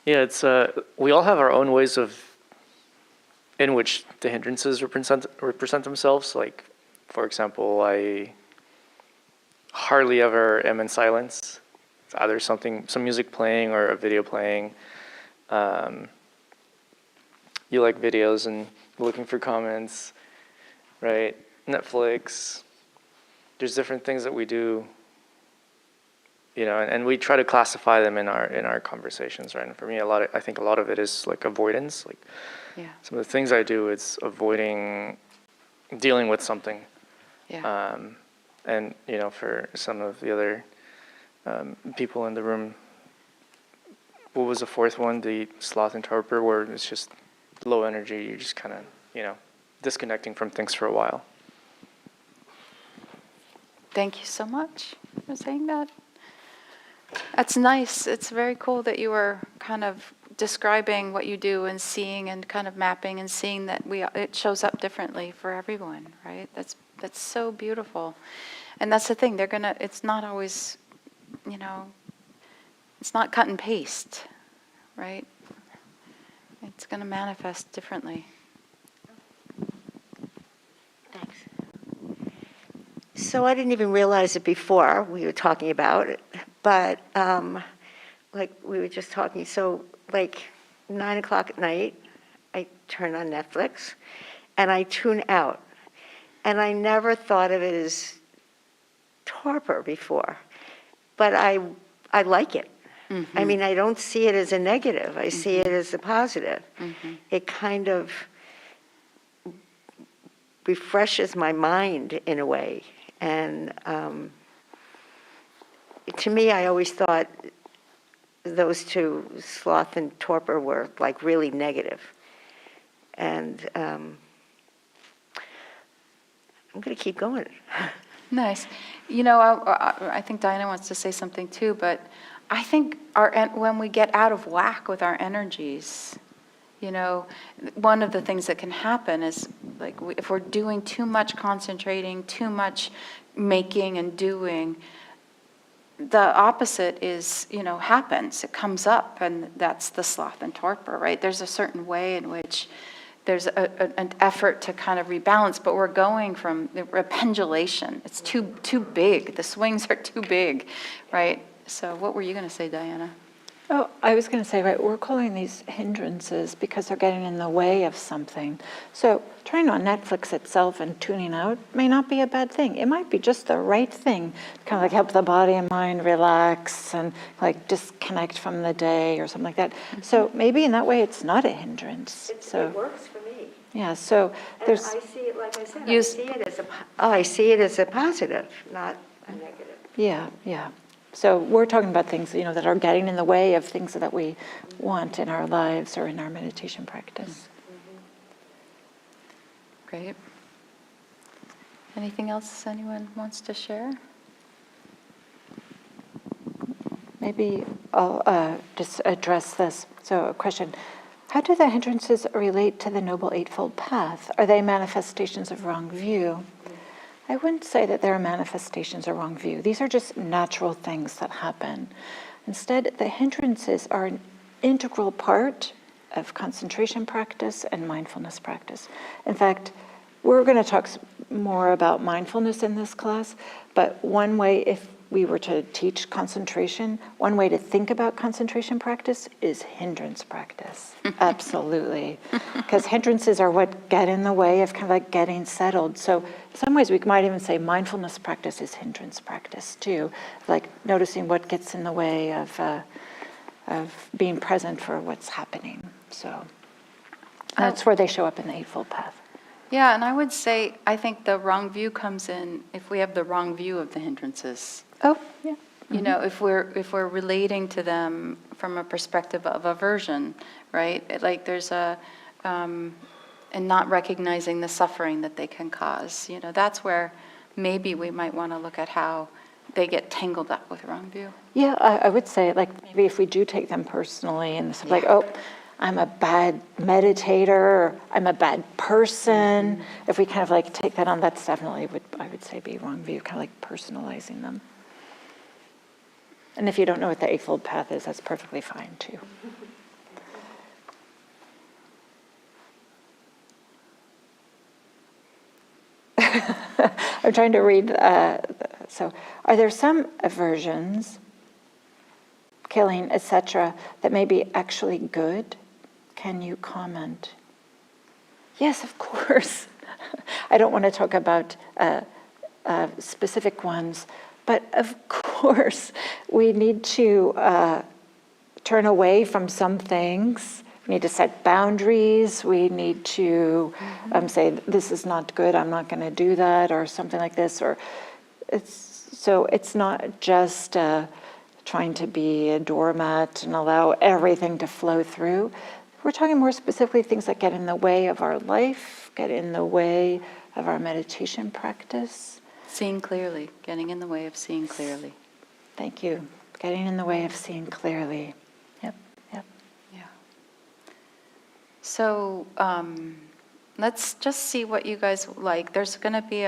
Yeah, it's we all have our own ways of in which the hindrances represent themselves. Like, for example, I hardly ever am in silence. It's either some music playing or a video playing. You like videos and looking for comments, right? Netflix. There's different things that we do, you know, and we try to classify them in our conversations, right? And for me, I think a lot of it is like avoidance. Like, Yeah. some of the things I do, it's avoiding dealing with something. Yeah. And you know, for some of the other people in the room, what was the fourth one? The sloth and torpor, where it's just low energy. You're just kind of, you know, disconnecting from things for a while. Thank you so much for saying that. That's nice. It's very cool that you were kind of describing what you do and seeing and kind of mapping and seeing that it shows up differently for everyone, right? That's so beautiful. And that's the thing, it's not always, you know, it's not cut and paste, right? It's going to manifest differently. Thanks. So I didn't even realize it before we were talking about it, but like we were just talking, so like 9 o'clock at night, I turn on Netflix and I tune out. And I never thought of it as torpor before, but I like it. Mm-hmm. I mean, I don't see it as a negative. I see it as a positive. Mm-hmm. It kind of refreshes my mind in a way. And to me, I always thought those two, sloth and torpor, were like really negative. And I'm going to keep going. Nice. I think Diana wants to say something too, but I think when we get out of whack with our energies, one of the things that can happen is like if we're doing too much concentrating, too much making and doing, the opposite is, happens. It comes up, and that's the sloth and torpor, right? There's a certain way in which there's an effort to kind of rebalance, but we're going from a pendulation. It's too big. The swings are too big, right? So what were you going to say, Diana? Oh, I was going to say, right, we're calling these hindrances because they're getting in the way of something. So turning on Netflix itself and tuning out may not be a bad thing. It might be just the right thing to kind of like help the body and mind relax and like disconnect from the day or something like that. So maybe in that way it's not a hindrance. It works for me. Yeah, so And there's... I see it, like I said, You- I see it as a positive, not a negative. Yeah, yeah. So we're talking about things, that are getting in the way of things that we want in our lives or in our meditation practice. Great. Anything else anyone wants to share? Maybe I'll just address this. So a question, how do the hindrances relate to the Noble Eightfold Path? Are they manifestations of wrong view? I wouldn't say that they're manifestations of wrong view. These are just natural things that happen. Instead, the hindrances are an integral part of concentration practice and mindfulness practice. In fact, we're going to talk more about mindfulness in this class, but one way, if we were to teach concentration, one way to think about concentration practice is hindrance practice. Absolutely. Because hindrances are what get in the way of kind of like getting settled. So in some ways we might even say mindfulness practice is hindrance practice too, like noticing what gets in the way of being present for what's happening. So that's where they show up in the Eightfold Path. Yeah, and I would say, I think the wrong view comes in if we have the wrong view of the hindrances. Oh, yeah. If we're relating to them from a perspective of aversion, right? Like there's and not recognizing the suffering that they can cause. That's where maybe we might want to look at how they get tangled up with wrong view. Yeah, I would say, like, maybe if we do take them personally and it's like, oh, I'm a bad meditator, or I'm a bad person. If we kind of like take that on, that's definitely I would say be wrong view, kind of like personalizing them. And if you don't know what the Eightfold Path is, that's perfectly fine too. I'm trying to read. So, are there some aversions, killing, etc., that may be actually good? Can you comment? Yes, of course. I don't want to talk about specific ones, but of course we need to turn away from some things. We need to set boundaries. We need to say, this is not good, I'm not going to do that, or something like this. Or it's not just trying to be a doormat and allow everything to flow through. We're talking more specifically things that get in the way of our life, get in the way of our meditation practice. Seeing clearly, getting in the way of seeing clearly. Thank you. Getting in the way of seeing clearly. Yep. Yeah. So let's just see what you guys like. There's going to be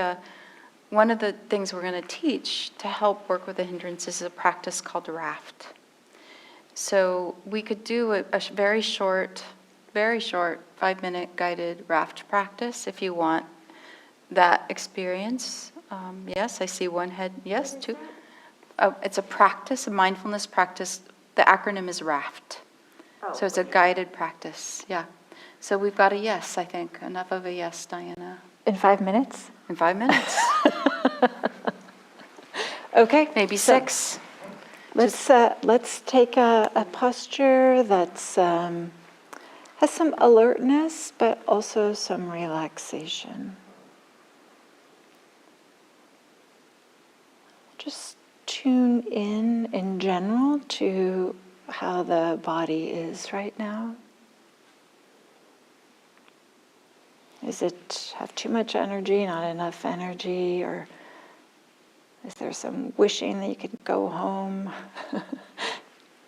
one of the things we're going to teach to help work with the hindrances is a practice called Raft. So we could do a very short 5-minute guided Raft practice if you want that experience. Yes, I see one head. Yes, two. It's a practice, a mindfulness practice. The acronym is Raft. So it's a guided practice. Yeah. So we've got a yes, I think. Enough of a yes, Diana. In 5 minutes? In 5 minutes. Okay. Maybe so 6. Let's take a posture that's has some alertness, but also some relaxation. Just tune in general to how the body is right now? Is it have too much energy, not enough energy, or is there some wishing that you could go home?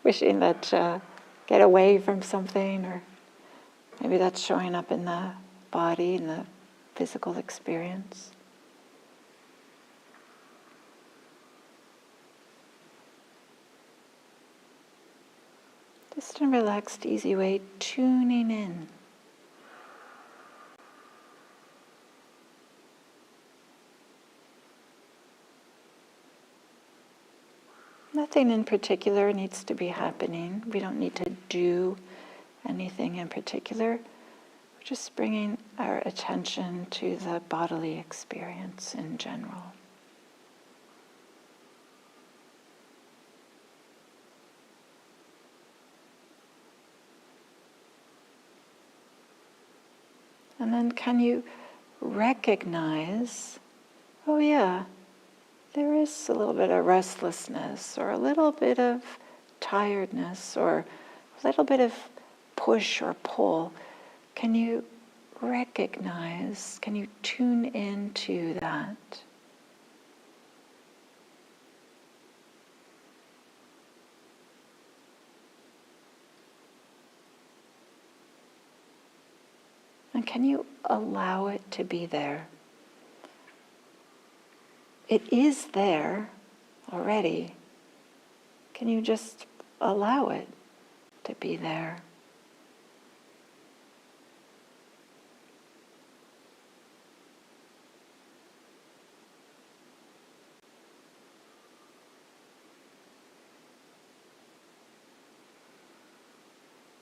Wishing that get away from something, or maybe that's showing up in the body, in the physical experience. Just in a relaxed, easy way, tuning in. Nothing in particular needs to be happening. We don't need to do anything in particular. We're just bringing our attention to the bodily experience in general. And then can you recognize, oh yeah, there is a little bit of restlessness, or a little bit of tiredness, or a little bit of push or pull. Can you recognize, can you tune into that? And can you allow it to be there? It is there already. Can you just allow it to be there?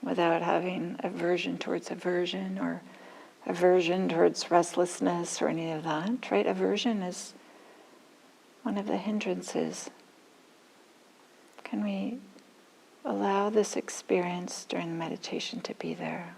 Without having aversion towards aversion, or aversion towards restlessness, or any of that, right? Aversion is one of the hindrances. Can we allow this experience during the meditation to be there?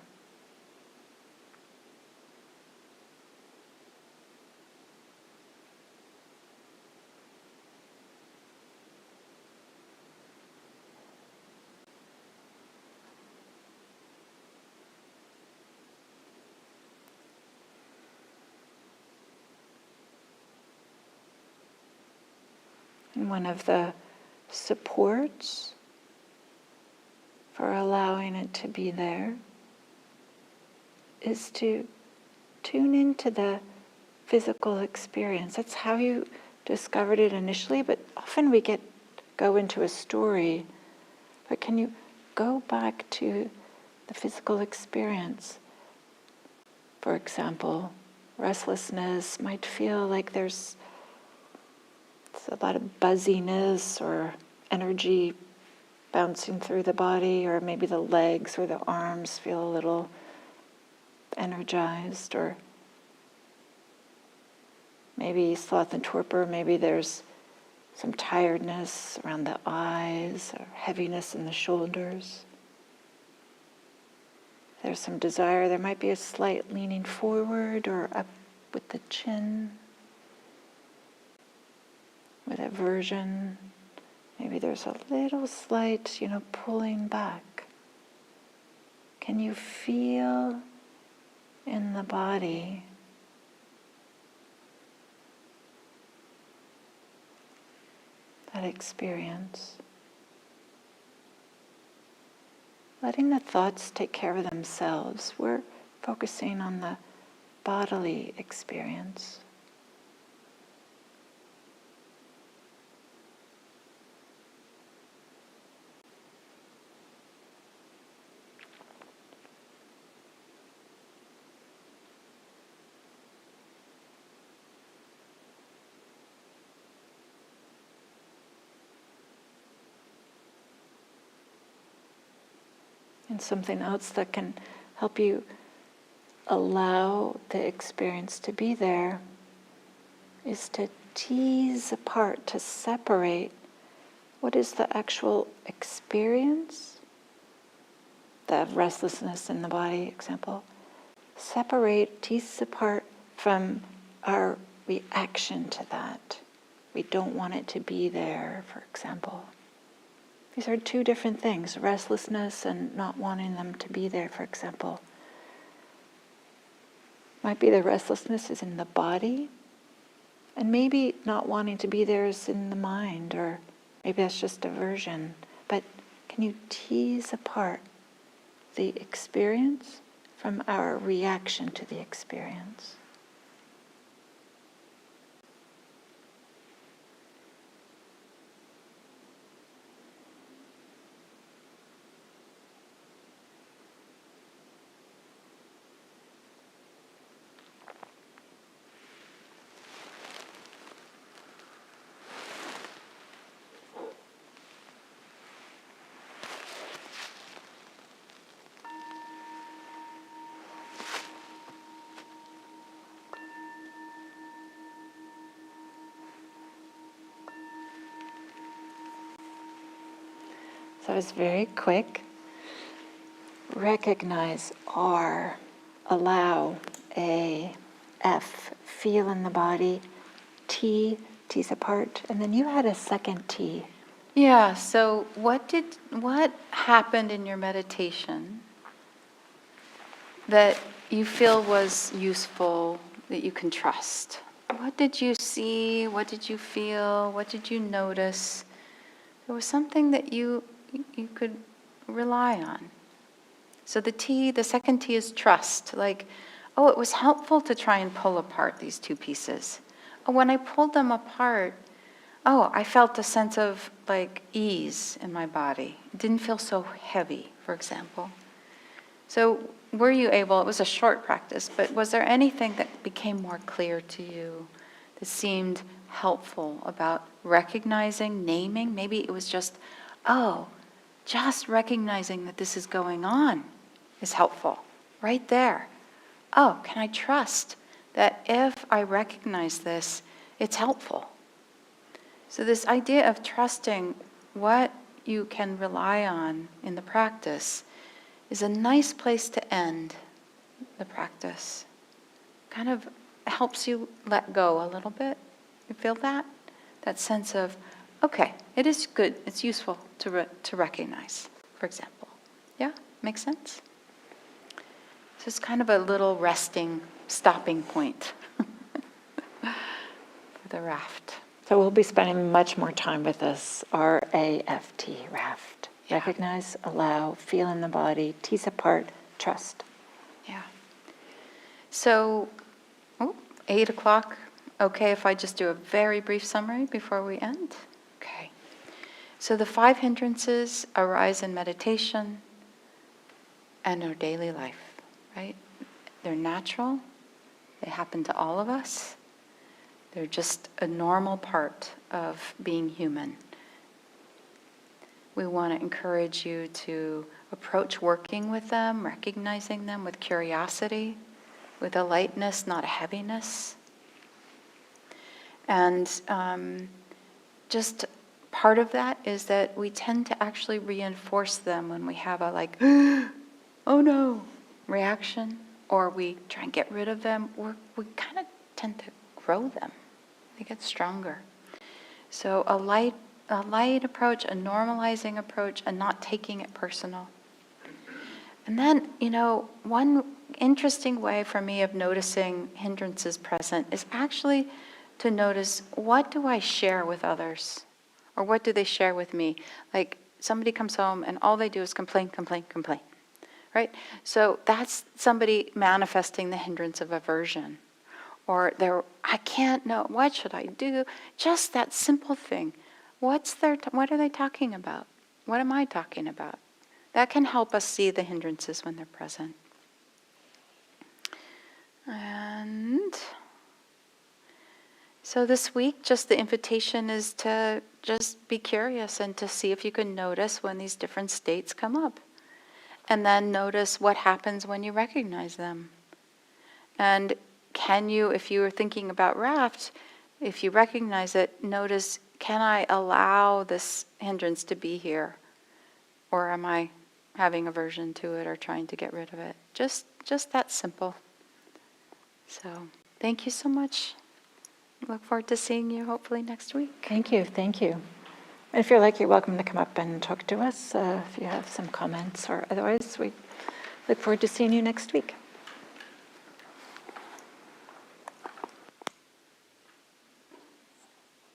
And one of the supports for allowing it to be there is to tune into the physical experience. That's how you discovered it initially, but often we go into a story. But can you go back to the physical experience? For example, restlessness might feel like there's a lot of buzziness or energy bouncing through the body, or maybe the legs or the arms feel a little energized, or maybe sloth and torpor, maybe there's some tiredness around the eyes or heaviness in the shoulders. There's some desire, there might be a slight leaning forward or up with the chin. With aversion, maybe there's a little slight, pulling back. Can you feel in the body that experience? Letting the thoughts take care of themselves. We're focusing on the bodily experience. And something else that can help you allow the experience to be there is to tease apart, to separate what is the actual experience, the restlessness in the body example. Separate, tease apart from our reaction to that. We don't want it to be there, for example. These are two different things, restlessness and not wanting them to be there, for example. Might be the restlessness is in the body, and maybe not wanting to be there is in the mind, or maybe that's just aversion. But can you tease apart the experience from our reaction to the experience? So it's very quick. Recognize R, allow, A, F, feel in the body, T, T's apart, and then you had a second T. Yeah, so what happened in your meditation that you feel was useful, that you can trust? What did you see? What did you feel? What did you notice? There was something that you could rely on. So the second T is trust. Like, oh, it was helpful to try and pull apart these two pieces. Oh, when I pulled them apart, oh, I felt a sense of like ease in my body. It didn't feel so heavy, for example. So were you able, it was a short practice, but was there anything that became more clear to you that seemed helpful about recognizing, naming? Maybe it was just, oh, just recognizing that this is going on is helpful, right there. Oh, can I trust that if I recognize this, it's helpful? So this idea of trusting what you can rely on in the practice is a nice place to end the practice. Kind of helps you let go a little bit. You feel that? That sense of, okay, it is good, it's useful to recognize, for example. Yeah, makes sense? So it's kind of a little resting, stopping point for the raft. So we'll be spending much more time with this R-A-F-T, raft. Yeah. Recognize, allow, feel in the body, tease apart, trust. Yeah. So, 8 o'clock. Okay, if I just do a very brief summary before we end? Okay. So the 5 hindrances arise in meditation and our daily life, right? They're natural. They happen to all of us. They're just a normal part of being human. We want to encourage you to approach working with them, recognizing them with curiosity, with a lightness, not a heaviness. And just part of that is that we tend to actually reinforce them when we have a like, oh no, reaction, or we try and get rid of them. We kind of tend to grow them. They get stronger. So a light approach, a normalizing approach, and not taking it personal. And then, one interesting way for me of noticing hindrances present is actually to notice, what do I share with others? Or what do they share with me? Like somebody comes home and all they do is complain, complain, complain. Right? So that's somebody manifesting the hindrance of aversion. Or I can't know, what should I do? Just that simple thing. What are they talking about? What am I talking about? That can help us see the hindrances when they're present. And so this week, just the invitation is to just be curious and to see if you can notice when these different states come up. And then notice what happens when you recognize them. And can you, if you are thinking about Raft, if you recognize it, notice, can I allow this hindrance to be here? Or am I having aversion to it or trying to get rid of it? Just that simple. So, thank you so much. Look forward to seeing you hopefully next week. Thank you, thank you. And if you're like, you're welcome to come up and talk to us if you have some comments or otherwise. We look forward to seeing you next week.